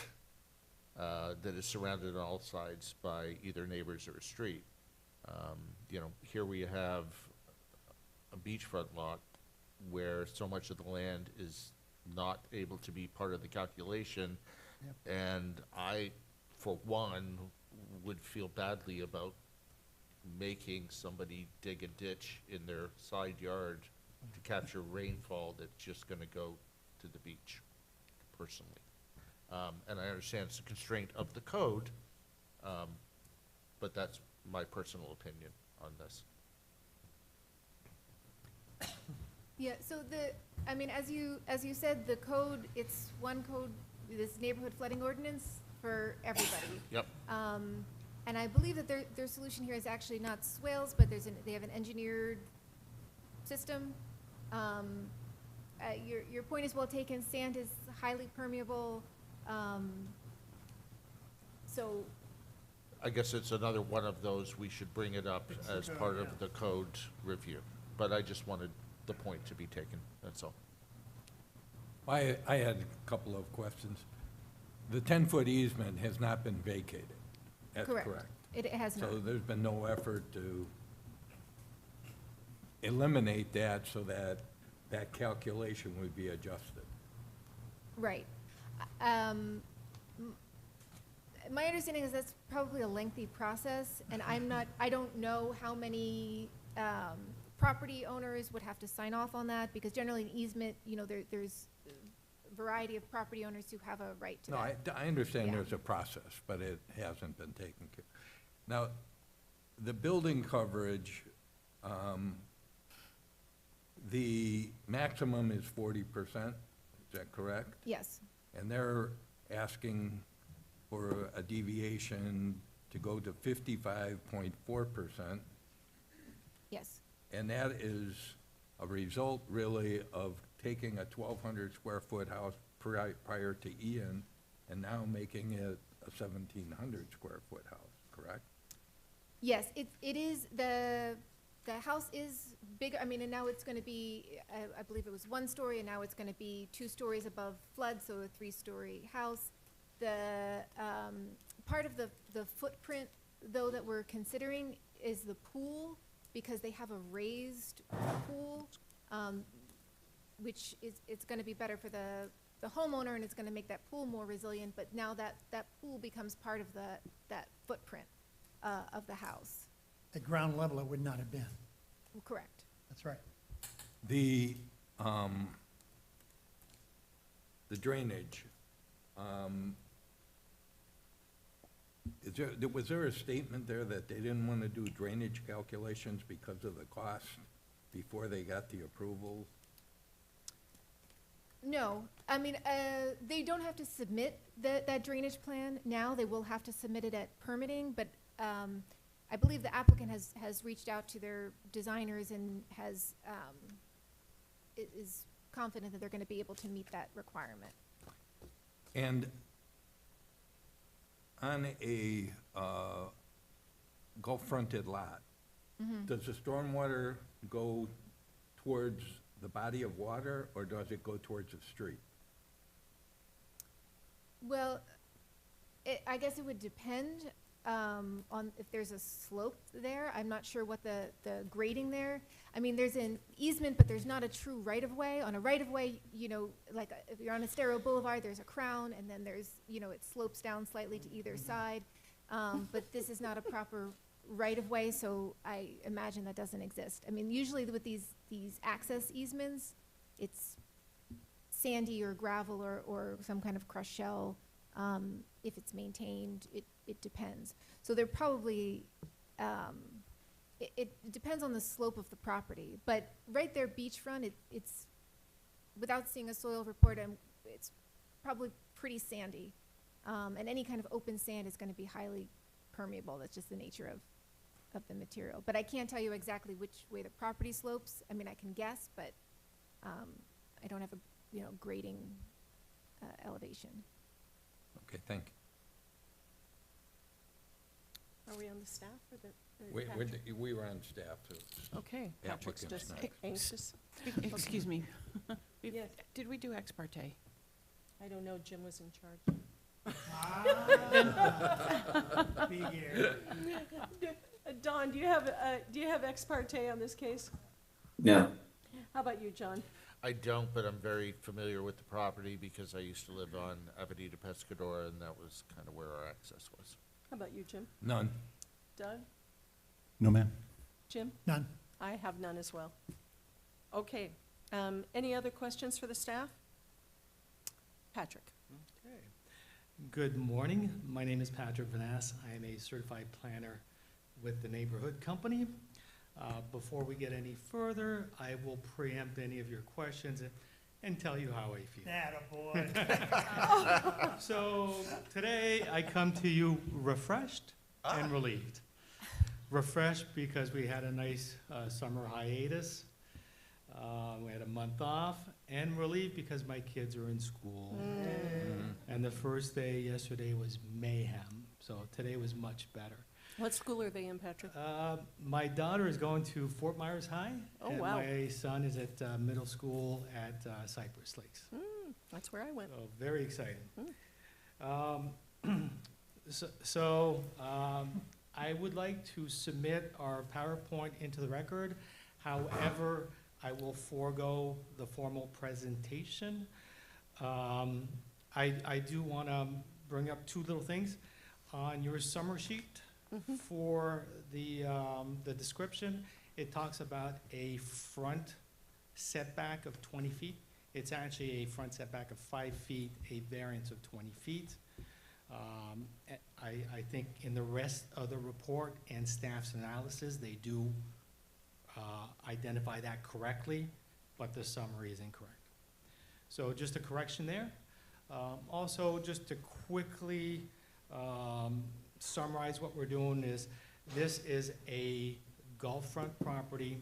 Speaker 11: that is surrounded on all sides by either neighbors or a street. You know, here we have a beachfront lot where so much of the land is not able to be part of the calculation. And I, for one, would feel badly about making somebody dig a ditch in their side yard to capture rainfall that's just gonna go to the beach, personally. And I understand it's a constraint of the code, but that's my personal opinion on this.
Speaker 7: Yeah, so I mean, as you said, the code, it's one code, this neighborhood flooding ordinance for everybody.
Speaker 11: Yep.
Speaker 7: And I believe that their solution here is actually not swales, but they have an engineered system. Your point is well taken. Sand is highly permeable. So
Speaker 11: I guess it's another one of those, we should bring it up as part of the code review. But I just wanted the point to be taken, that's all.
Speaker 8: I had a couple of questions. The 10-foot easement has not been vacated. That's correct.
Speaker 7: It has not.
Speaker 8: So there's been no effort to eliminate that so that that calculation would be adjusted.
Speaker 7: Right. My understanding is that's probably a lengthy process, and I don't know how many property owners would have to sign off on that, because generally an easement, you know, there's a variety of property owners who have a right to
Speaker 8: No,
Speaker 7: that.
Speaker 8: I understand
Speaker 7: Yeah.
Speaker 8: there's a process, but it hasn't been taken care. Now, the building coverage, the maximum is 40%, is that correct?
Speaker 7: Yes.
Speaker 8: And they're asking for a deviation to go to 55.4%.
Speaker 7: Yes.
Speaker 8: And that is a result, really, of taking a 1,200 square foot house prior to Ian and now making it a 1,700 square foot house, correct?
Speaker 7: Yes, it is, the house is bigger, I mean, and now it's gonna be, I believe it was 1 story, and now it's gonna be 2 stories above flood, so a 3-story house. The, part of the footprint, though, that we're considering is the pool, because they have a raised pool, which is, it's gonna be better for the homeowner, and it's gonna make that pool more resilient, but now that pool becomes part of that footprint of the house.
Speaker 3: At ground level, it would not have been.
Speaker 7: Correct.
Speaker 3: That's right.
Speaker 8: The drainage, was there a statement there that they didn't want to do drainage calculations because of the cost before they got the approval?
Speaker 7: No, I mean, they don't have to submit that drainage plan now. They will have to submit it at permitting, but I believe the applicant has reached out to their designers and is confident that they're going to be able to meet that requirement.
Speaker 8: And on a Gulf-fronted lot, does the stormwater go towards the body of water, or does it go towards the street?
Speaker 7: Well, I guess it would depend on if there's a slope there. I'm not sure what the grading there. I mean, there's an easement, but there's not a true right-of-way. On a right-of-way, you know, like if you're on Estero Boulevard, there's a crown, and then there's, you know, it slopes down slightly to either side. But this is not a proper right-of-way, so I imagine that doesn't exist. I mean, usually with these access easements, it's sandy or gravel or some kind of crushed shell. If it's maintained, it depends. So they're probably, it depends on the slope of the property. But right there, beachfront, it's, without seeing a soil report, it's probably pretty sandy. And any kind of open sand is gonna be highly permeable. That's just the nature of the material. But I can't tell you exactly which way the property slopes. I mean, I can guess, but I don't have a, you know, grading elevation.
Speaker 8: Okay, thank you.
Speaker 1: Are we on the staff or the?
Speaker 8: We,
Speaker 1: Patrick?
Speaker 8: we were on staff too.
Speaker 1: Okay, Patrick's
Speaker 8: Applicant's
Speaker 1: just
Speaker 8: not.
Speaker 1: anxious.
Speaker 5: Excuse me.
Speaker 1: Yes.
Speaker 5: Did we do ex parte?
Speaker 1: I don't know, Jim was in charge.
Speaker 3: Big area.
Speaker 1: Don, do you have ex parte on this case?
Speaker 2: No.
Speaker 1: How about you, John?
Speaker 11: I don't, but I'm very familiar with the property because I used to live on Avenida Pescador, and that was kind of where our access was.
Speaker 1: How about you, Jim?
Speaker 8: None.
Speaker 1: Doug?
Speaker 6: No, ma'am.
Speaker 1: Jim?
Speaker 3: None.
Speaker 1: I have none as well. Okay, any other questions for the staff? Patrick?
Speaker 17: Okay. Good morning. My name is Patrick Vanass. I am a certified planner with the Neighborhood Company. Before we get any further, I will preempt any of your questions and tell you how I feel.
Speaker 3: Attaboy.
Speaker 17: So today I come to you refreshed and relieved. Refreshed because we had a nice summer hiatus. We had a month off, and relieved because my kids are in school. And the first day yesterday was mayhem, so today was much better.
Speaker 1: What school are they in, Patrick?
Speaker 17: My daughter is going to Fort Myers High.
Speaker 1: Oh,
Speaker 17: and
Speaker 1: wow.
Speaker 17: my son is at middle school at Cypress Lakes.
Speaker 1: That's where I went.
Speaker 17: So very exciting. I would like to submit our PowerPoint into the record. However, I will forego the formal presentation. I do want to bring up two little things. On your summer sheet for the description, it talks about a front setback of 20 feet. It's actually a front setback of 5 feet, a variance of 20 feet. I think in the rest of the report and staff's analysis, they do identify that correctly, but the summary is incorrect. So just a correction there. Also, just to quickly summarize what we're doing is, this is a Gulfront property,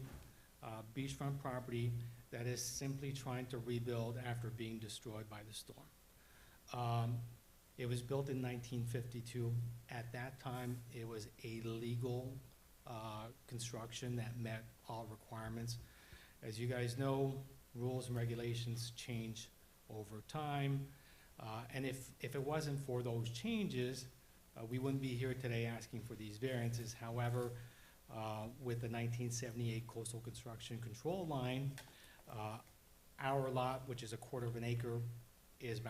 Speaker 17: beachfront property that is simply trying to rebuild after being destroyed by the storm. It was built in 1952. At that time, it was a legal construction that met all requirements. As you guys know, rules and regulations change over time. And if it wasn't for those changes, we wouldn't be here today asking for these variances. However, with the 1978 Coastal Construction Control Line, our lot, which is a 1/4 of an acre, is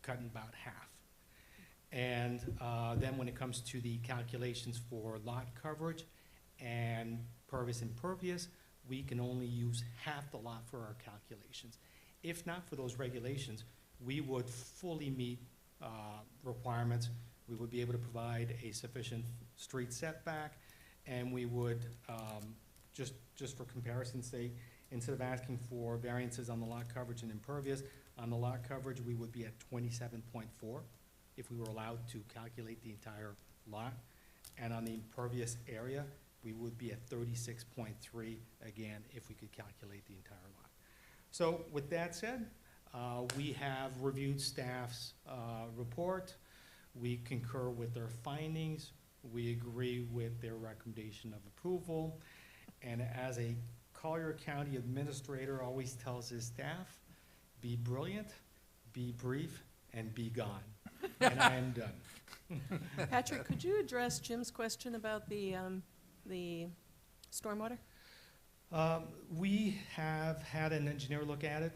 Speaker 17: cut in about half. And then when it comes to the calculations for lot coverage and pervious impervious, we can only use half the lot for our calculations. If not for those regulations, we would fully meet requirements. We would be able to provide a sufficient street setback, and we would, just for comparison's sake, instead of asking for variances on the lot coverage and impervious, on the lot coverage, we would be at 27.4 if we were allowed to calculate the entire lot. And on the impervious area, we would be at 36.3, again, if we could calculate the entire lot. So with that said, we have reviewed staff's report. We concur with their findings. We agree with their recommendation of approval. And as a Collier County administrator always tells his staff, be brilliant, be brief, and be gone. And I am done.
Speaker 1: Patrick, could you address Jim's question about the stormwater?
Speaker 17: We have had an engineer look at it.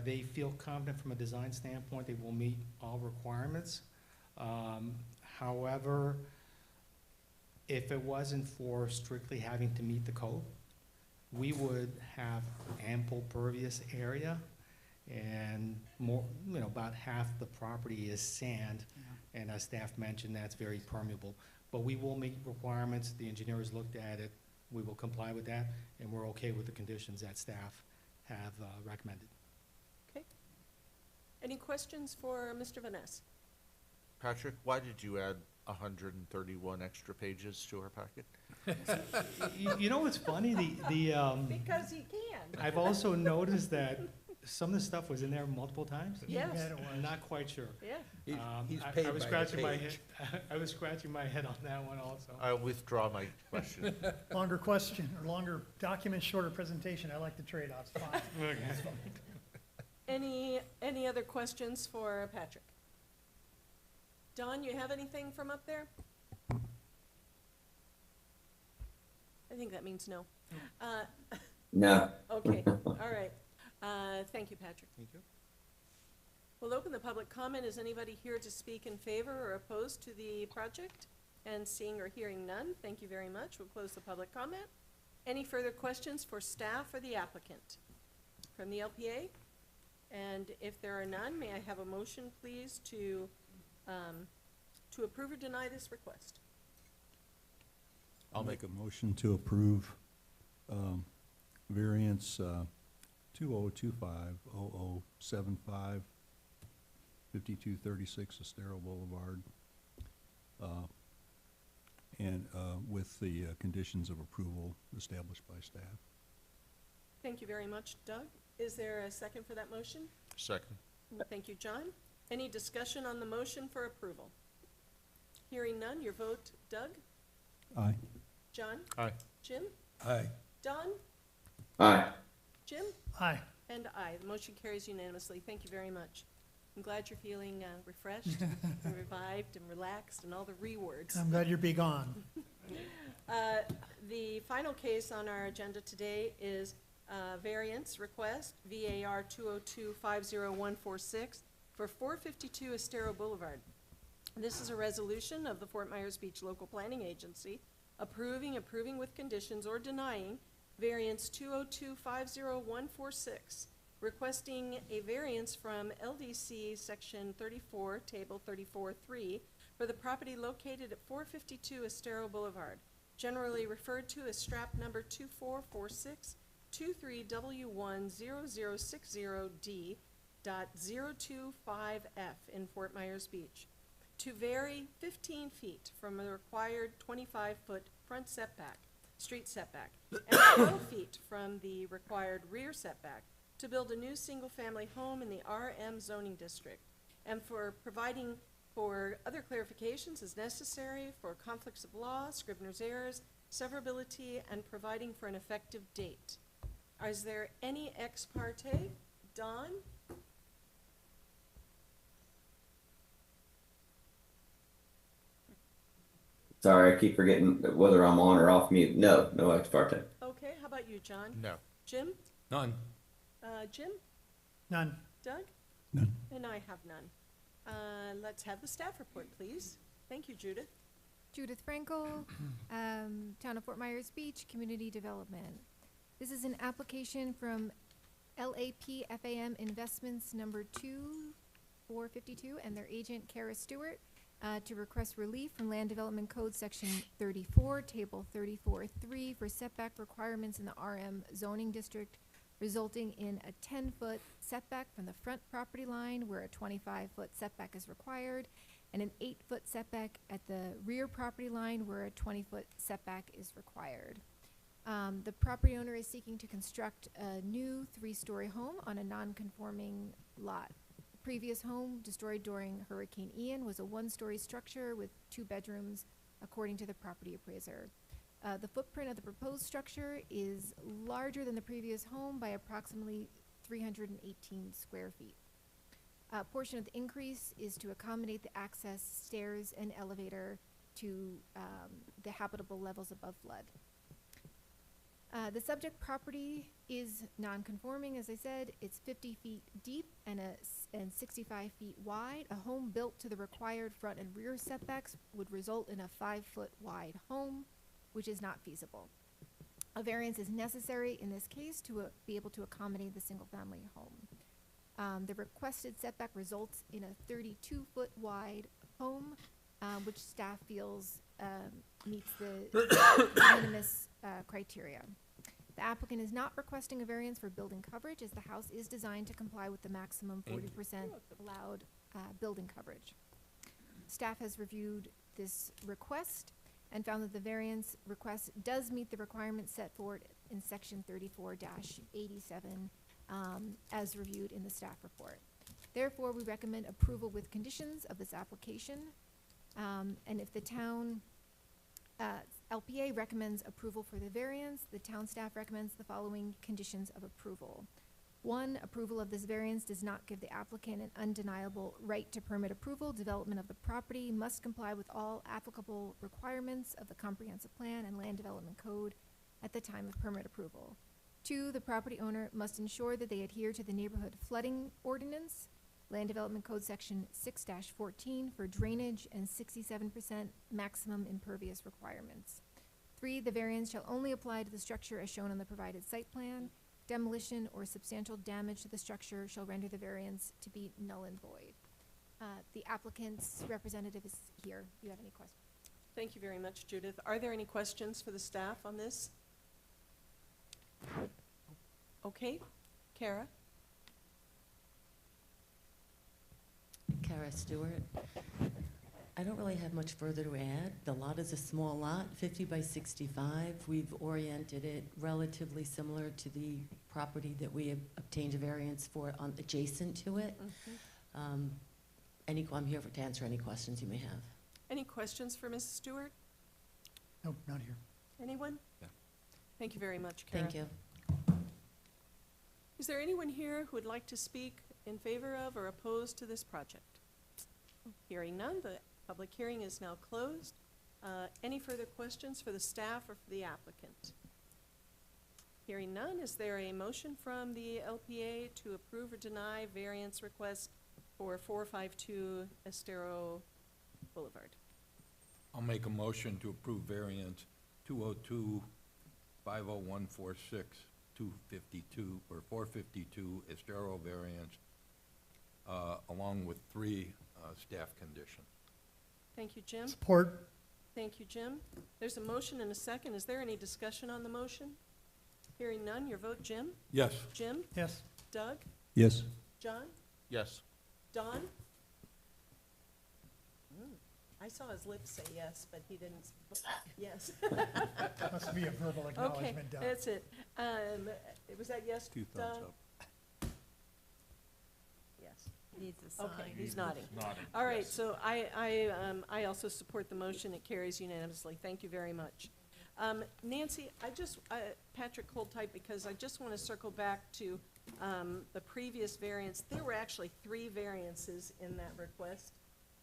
Speaker 17: They feel confident from a design standpoint they will meet all requirements. However, if it wasn't for strictly having to meet the code, we would have ample pervious area, and more, about half the property is sand. And as staff mentioned, that's very permeable. But we will meet requirements. The engineer has looked at it. We will comply with that, and we're okay with the conditions that staff have recommended.
Speaker 1: Okay. Any questions for Mr. Vanass?
Speaker 11: Patrick, why did you add 131 extra pages to our packet?
Speaker 17: You know what's funny?
Speaker 1: Because he can.
Speaker 17: I've also noticed that some of the stuff was in there multiple times?
Speaker 1: Yes.
Speaker 3: You bet it was.
Speaker 17: I'm not quite sure.
Speaker 1: Yeah.
Speaker 8: He's
Speaker 17: I
Speaker 8: paid
Speaker 17: was
Speaker 8: by the
Speaker 17: scratching my
Speaker 8: page.
Speaker 17: head, I was scratching my head on that one also.
Speaker 11: I withdraw my question.
Speaker 3: Longer question, or longer document, shorter presentation. I like the trade-offs, fine.
Speaker 1: Any other questions for Patrick? Don, you have anything from up there? I think that means no.
Speaker 2: No.
Speaker 1: Okay, all right. Thank you, Patrick.
Speaker 11: Thank you.
Speaker 1: We'll open the public comment. Is anybody here to speak in favor or opposed to the project? And seeing or hearing none, thank you very much. We'll close the public comment. Any further questions for staff or the applicant from the LPA? And if there are none, may I have a motion, please, to approve or deny this request?
Speaker 6: I'll make a motion to approve variance 2025-0075, 5236 Estero Boulevard, and with the conditions of approval established by staff.
Speaker 1: Thank you very much, Doug. Is there a second for that motion?
Speaker 11: Second.
Speaker 1: Thank you, John. Any discussion on the motion for approval? Hearing none, your vote, Doug?
Speaker 6: Aye.
Speaker 1: John?
Speaker 11: Aye.
Speaker 1: Jim?
Speaker 8: Aye.
Speaker 1: Don?
Speaker 2: Aye.
Speaker 1: Jim?
Speaker 3: Aye.
Speaker 1: And aye. The motion carries unanimously. Thank you very much. I'm glad you're feeling refreshed and revived and relaxed and all the rewards.
Speaker 3: I'm glad you're be gone.
Speaker 1: The final case on our agenda today is variance request, VAR 202-50146, for 452 Estero Boulevard. This is a resolution of the Fort Myers Beach Local Planning Agency approving with conditions, or denying variance 202-50146, requesting a variance from LDC Section 34, Table 34-3, for the property located at 452 Estero Boulevard, generally referred to as strap number 2446-23W10060D.025F in Fort Myers Beach, to vary 15 feet from the required 25-foot front setback, street setback, and 12 feet from the required rear setback, to build a new single-family home in the RM zoning district, and for providing for other clarifications as necessary for conflicts of law, Scrivener's errors, severability, and providing for an effective date. Is there any ex parte? Don?
Speaker 2: Sorry, I keep forgetting whether I'm on or off mute. No, no ex parte.
Speaker 1: Okay, how about you, John?
Speaker 11: No.
Speaker 1: Jim?
Speaker 8: None.
Speaker 1: Jim?
Speaker 3: None.
Speaker 1: Doug?
Speaker 6: None.
Speaker 1: And I have none. Let's have the staff report, please. Thank you, Judith.
Speaker 7: Judith Frankel, Town of Fort Myers Beach, Community Development. This is an application from LAP FAM Investments number 2452 and their agent Kara Stewart to request relief from Land Development Code Section 34, Table 34-3 for setback requirements in the RM zoning district, resulting in a 10-foot setback from the front property line where a 25-foot setback is required, and an 8-foot setback at the rear property line where a 20-foot setback is required. The property owner is seeking to construct a new 3-story home on a non-conforming lot. The previous home, destroyed during Hurricane Ian, was a 1-story structure with 2 bedrooms, according to the property appraiser. The footprint of the proposed structure is larger than the previous home by approximately 318 square feet. A portion of the increase is to accommodate the access stairs and elevator to the habitable levels above flood. The subject property is non-conforming, as I said. It's 50 feet deep and 65 feet wide. A home built to the required front and rear setbacks would result in a 5-foot wide home, which is not feasible. A variance is necessary in this case to be able to accommodate the single-family home. The requested setback results in a 32-foot wide home, which staff feels meets the de minimis criteria. The applicant is not requesting a variance for building coverage, as the house is designed to comply with the maximum 40% allowed building coverage. Staff has reviewed this request and found that the variance request does meet the requirements set forward in Section 34-87 as reviewed in the staff report. Therefore, we recommend approval with conditions of this application. And if the town LPA recommends approval for the variance, the town staff recommends the following conditions of approval. 1, approval of this variance does not give the applicant an undeniable right to permit approval. Development of the property must comply with all applicable requirements of the comprehensive plan and land development code at the time of permit approval. 2, the property owner must ensure that they adhere to the neighborhood flooding ordinance, Land Development Code Section 6-14 for drainage and 67% maximum impervious requirements. 3, the variance shall only apply to the structure as shown on the provided site plan. Demolition or substantial damage to the structure shall render the variance to be null and void. The applicant's representative is here. Do you have any questions?
Speaker 1: Thank you very much, Judith. Are there any questions for the staff on this? Okay, Kara?
Speaker 12: Kara Stewart. I don't really have much further to add. The lot is a small lot, 50 by 65. We've oriented it relatively similar to the property that we have obtained a variance for adjacent to it. I'm here to answer any questions you may have.
Speaker 1: Any questions for Mrs. Stewart?
Speaker 3: Nope, not here.
Speaker 1: Anyone?
Speaker 14: No.
Speaker 1: Thank you very much, Kara.
Speaker 12: Thank you.
Speaker 1: Is there anyone here who would like to speak in favor of or opposed to this project? Hearing none, the public hearing is now closed. Any further questions for the staff or for the applicant? Hearing none, is there a motion from the LPA to approve or deny variance request for 452 Estero Boulevard?
Speaker 8: I'll make a motion to approve variance 202-50146, 252, or 452 Estero variance, along with 3 staff conditions.
Speaker 1: Thank you, Jim.
Speaker 3: Support.
Speaker 1: Thank you, Jim. There's a motion and a second. Is there any discussion on the motion? Hearing none, your vote, Jim?
Speaker 8: Yes.
Speaker 1: Jim?
Speaker 3: Yes.
Speaker 1: Doug?
Speaker 6: Yes.
Speaker 1: John?
Speaker 11: Yes.
Speaker 1: Don? I saw his lips say yes, but he didn't, yes.
Speaker 3: Must be a verbal
Speaker 1: Okay,
Speaker 3: acknowledgement, Doug.
Speaker 1: that's it. Was that yes,
Speaker 6: 2 thumbs
Speaker 1: Don?
Speaker 6: up.
Speaker 1: Yes.
Speaker 4: Needs a sign.
Speaker 1: Okay, he's nodding.
Speaker 11: Nodding,
Speaker 1: All right,
Speaker 11: yes.
Speaker 1: so I also support the motion. It carries unanimously. Thank you very much. Nancy, Patrick, hold tight, because I just want to circle back to the previous variance. There were actually 3 variances in that request.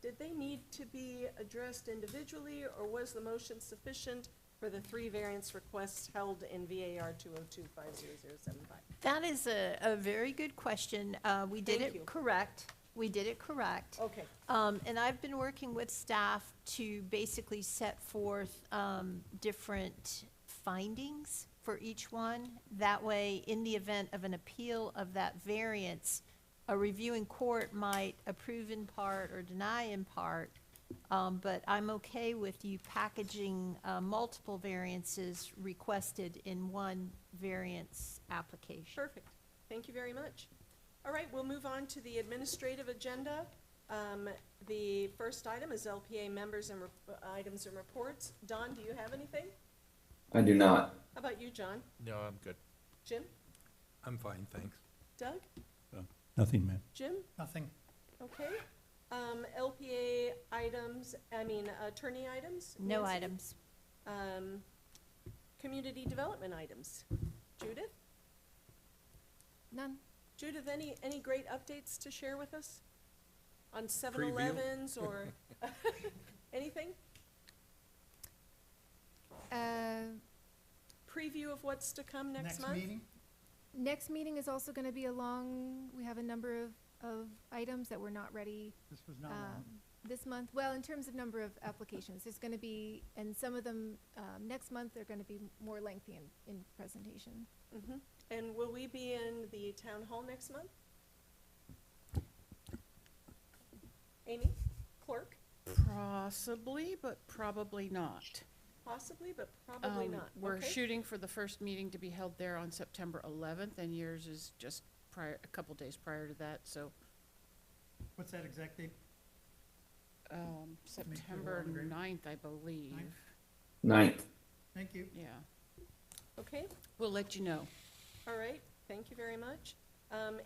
Speaker 1: Did they need to be addressed individually, or was the motion sufficient for the 3 variance requests held in VAR 202-50075?
Speaker 4: That is a very good question. We did
Speaker 1: Thank you.
Speaker 4: it correct. We did it correct.
Speaker 1: Okay.
Speaker 4: And I've been working with staff to basically set forth different findings for each one. That way, in the event of an appeal of that variance, a reviewing court might approve in part or deny in part. But I'm okay with you packaging multiple variances requested in one variance application.
Speaker 1: Perfect. Thank you very much. All right, we'll move on to the administrative agenda. The first item is LPA members and items and reports. Don, do you have anything?
Speaker 2: I do not.
Speaker 1: How about you, John?
Speaker 11: No, I'm good.
Speaker 1: Jim?
Speaker 8: I'm fine, thanks.
Speaker 1: Doug?
Speaker 6: Nothing, ma'am.
Speaker 1: Jim?
Speaker 3: Nothing.
Speaker 1: Okay. LPA items, attorney items?
Speaker 4: No
Speaker 1: Nancy?
Speaker 4: items.
Speaker 1: Community development items? Judith?
Speaker 7: None.
Speaker 1: Judith, any great updates to share with us? On 7-Elevens or anything? Preview of what's to come next month?
Speaker 3: meeting?
Speaker 7: Next meeting is also going to be we have a number of items that were not ready
Speaker 3: This was not long.
Speaker 7: this month. Well, in terms of number of applications, there's going to be, and some of them, next month, they're going to be more lengthy in presentation.
Speaker 1: Mhm. And will we be in the town hall next month? Amy? Clerk?
Speaker 5: Possibly, but probably not.
Speaker 1: Possibly, but probably not.
Speaker 5: We're
Speaker 1: Okay.
Speaker 5: shooting for the first meeting to be held there on September 11th, and yours is just a couple days prior to that, so
Speaker 3: What's that exact date?
Speaker 5: September
Speaker 3: longer.
Speaker 5: 9th, I believe.
Speaker 2: 9th.
Speaker 3: Thank you.
Speaker 5: Yeah,
Speaker 1: Okay,
Speaker 5: we'll let you know.
Speaker 1: all right, thank you very much.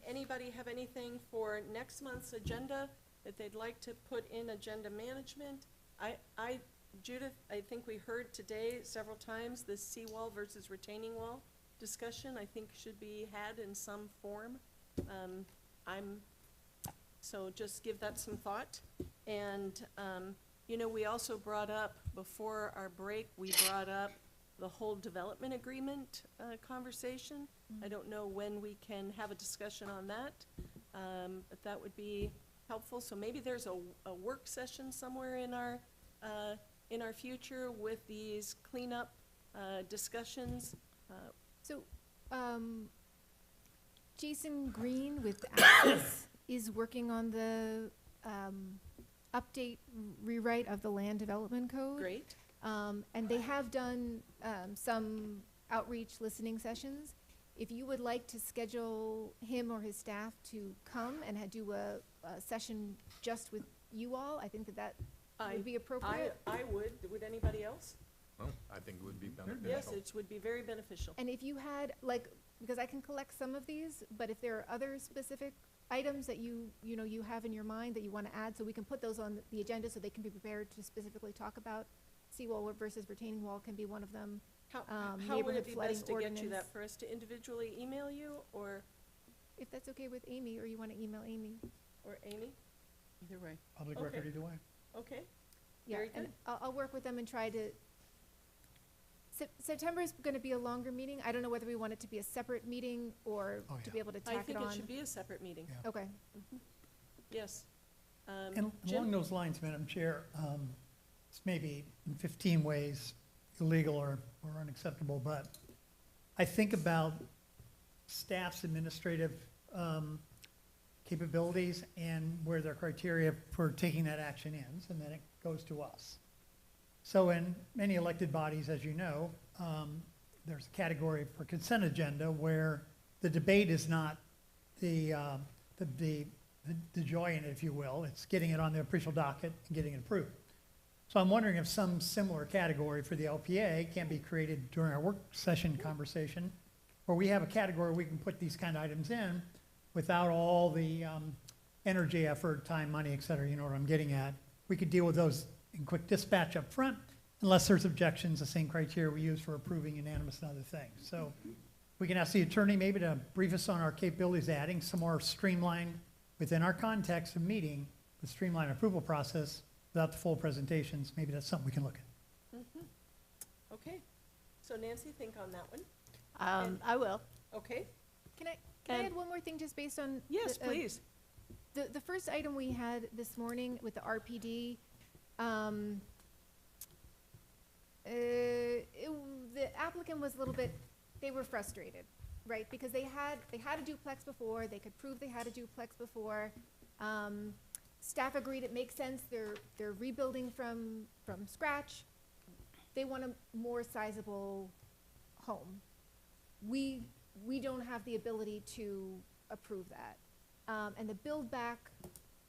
Speaker 1: Anybody have anything for next month's agenda that they'd like to put in agenda management? Judith, I think we heard today several times this seawall versus retaining wall discussion, I think should be had in some form. So just give that some thought. And, you know, we also brought up, before our break, we brought up the whole development agreement conversation. I don't know when we can have a discussion on that, but that would be helpful. So maybe there's a work session somewhere in our future with these cleanup discussions.
Speaker 7: So, Jason Green with Access is working on the update rewrite of the land development code.
Speaker 1: Great.
Speaker 7: And they have done some outreach listening sessions. If you would like to schedule him or his staff to come and do a session just with you all, I think that would be appropriate.
Speaker 1: I would. Would anybody else?
Speaker 8: Well, I think it would be beneficial.
Speaker 1: Yes, it would be very beneficial.
Speaker 7: And if you had, like, because I can collect some of these, but if there are other specific items that you have in your mind that you want to add, so we can put those on the agenda so they can be prepared to specifically talk about seawall versus retaining wall can be one of them.
Speaker 1: How would
Speaker 7: Neighborhood
Speaker 1: it be
Speaker 7: flooding
Speaker 1: best to get you
Speaker 7: ordinance.
Speaker 1: that, for us to individually email you, or
Speaker 7: If that's okay with Amy, or you want to email Amy.
Speaker 1: Amy?
Speaker 5: Either way.
Speaker 3: Public
Speaker 1: Okay.
Speaker 3: record either way.
Speaker 1: Okay,
Speaker 7: Yeah,
Speaker 1: Very
Speaker 7: and
Speaker 1: good.
Speaker 7: I'll work with them and try to, September is going to be a longer meeting. I don't know whether we want it to be a separate meeting or
Speaker 3: Oh,
Speaker 7: to
Speaker 3: yeah.
Speaker 7: be able to
Speaker 1: I
Speaker 7: tack it
Speaker 1: think
Speaker 7: on.
Speaker 1: it should be a separate meeting.
Speaker 3: Yeah.
Speaker 7: Okay.
Speaker 1: Yes.
Speaker 3: And
Speaker 1: Jim?
Speaker 3: along those lines, Madam Chair, it's maybe in 15 ways illegal or unacceptable, but I think about staff's administrative capabilities and where their criteria for taking that action ends, and then it goes to us. So in many elected bodies, as you know, there's a category for consent agenda where the debate is not the joy in it, if you will. It's getting it on the official docket and getting it approved. So I'm wondering if some similar category for the LPA can be created during our work session conversation, where we have a category we can put these kind of items in without all the energy, effort, time, money, et cetera, you know what I'm getting at. We could deal with those in quick dispatch up front, unless there's objections, the same criteria we use for approving unanimous and other things. So we can ask the attorney maybe to brief us on our capabilities, adding some more streamline within our context of meeting, the streamline approval process without the full presentations. Maybe that's something we can look at.
Speaker 1: Okay, so Nancy, think on that one.
Speaker 4: I will.
Speaker 1: Okay,
Speaker 7: Can I add one more thing just based on?
Speaker 1: yes,
Speaker 7: the,
Speaker 1: please.
Speaker 7: The first item we had this morning with the RPD, the applicant was a little bit, they were frustrated, right? Because they had a duplex before, they could prove they had a duplex before. Staff agreed it makes sense, they're rebuilding from scratch. They want a more sizable home. We don't have the ability to approve that. And the build back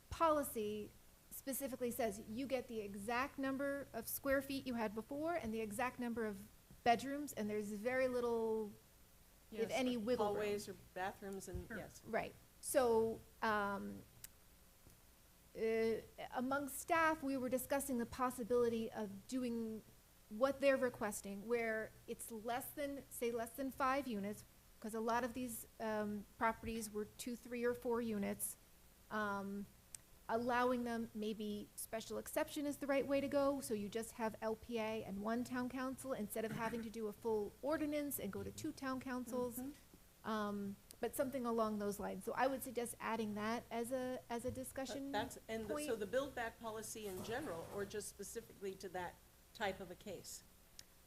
Speaker 7: policy specifically says you get the exact number of square feet you had before and the exact number of bedrooms, and there's very little, if
Speaker 1: Yes,
Speaker 7: any, wiggle room.
Speaker 1: Hallways or bathrooms and, yes.
Speaker 7: Right. So, among staff, we were discussing the possibility of doing what they're requesting, where it's less than 5 units, because a lot of these properties were 2, 3, or 4 units. Allowing them, maybe special exception is the right way to go, so you just have LPA and 1 town council instead of having to do a full ordinance and go to 2 town councils. But something along those lines. So I would suggest adding that as a discussion point.
Speaker 1: So the build back policy in general, or just specifically to that type of a case?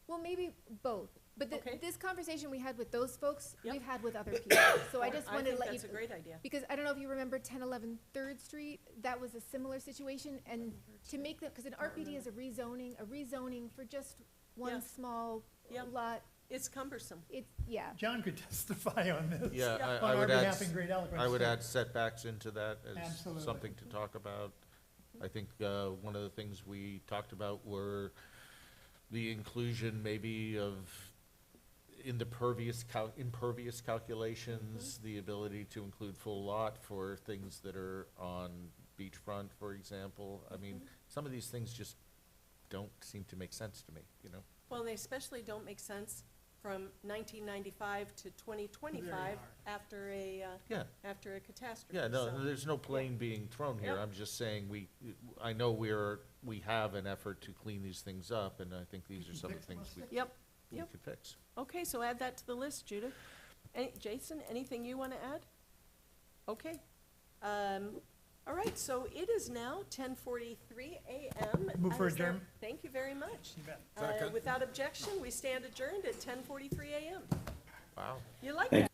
Speaker 7: Well, maybe both. But
Speaker 1: Okay.
Speaker 7: this conversation we had with those folks,
Speaker 1: Yep.
Speaker 7: we've had with other people. So I just
Speaker 1: I
Speaker 7: wanted to
Speaker 1: think
Speaker 7: let you.
Speaker 1: that's a great idea.
Speaker 7: Because I don't know if you remember 1011 3rd Street, that was a similar situation. And to make them, because an RPD is a rezoning for just one
Speaker 1: Yes.
Speaker 7: small
Speaker 1: Yep.
Speaker 7: lot.
Speaker 1: It's cumbersome.
Speaker 7: Yeah.
Speaker 3: John could testify on this.
Speaker 11: Yeah,
Speaker 3: On
Speaker 11: I
Speaker 3: our
Speaker 11: would add,
Speaker 3: behalf in great eloquence.
Speaker 11: I would add setbacks into that as
Speaker 3: Absolutely.
Speaker 11: something to talk about. I think, one of the things we talked about were the inclusion maybe of, in the impervious calculations, the ability to include full lot for things that are on beachfront, for example. I mean, some of these things just don't seem to make sense to me, you know?
Speaker 1: Well, they especially don't make sense from 1995 to 2025 after a,
Speaker 11: Yeah.
Speaker 1: after a catastrophe.
Speaker 11: Yeah, no,
Speaker 1: so-
Speaker 11: there's no blame being thrown here.
Speaker 1: Yep.
Speaker 11: I'm just saying I know we have an effort to clean these things up, and I think these are some of the things we
Speaker 1: Yep,
Speaker 11: we
Speaker 1: yep.
Speaker 11: could fix.
Speaker 1: Okay, so add that to the list, Judith. Jason, anything you want to add? Okay. All right, so it is now 10:43 a.m.
Speaker 3: Move for
Speaker 1: Is there-
Speaker 3: adjournment.
Speaker 1: Thank you very much.
Speaker 3: You bet.
Speaker 8: Second.
Speaker 1: Without objection, we stand adjourned at 10:43 a.m.
Speaker 11: Wow.
Speaker 1: You like
Speaker 2: Thank
Speaker 1: that?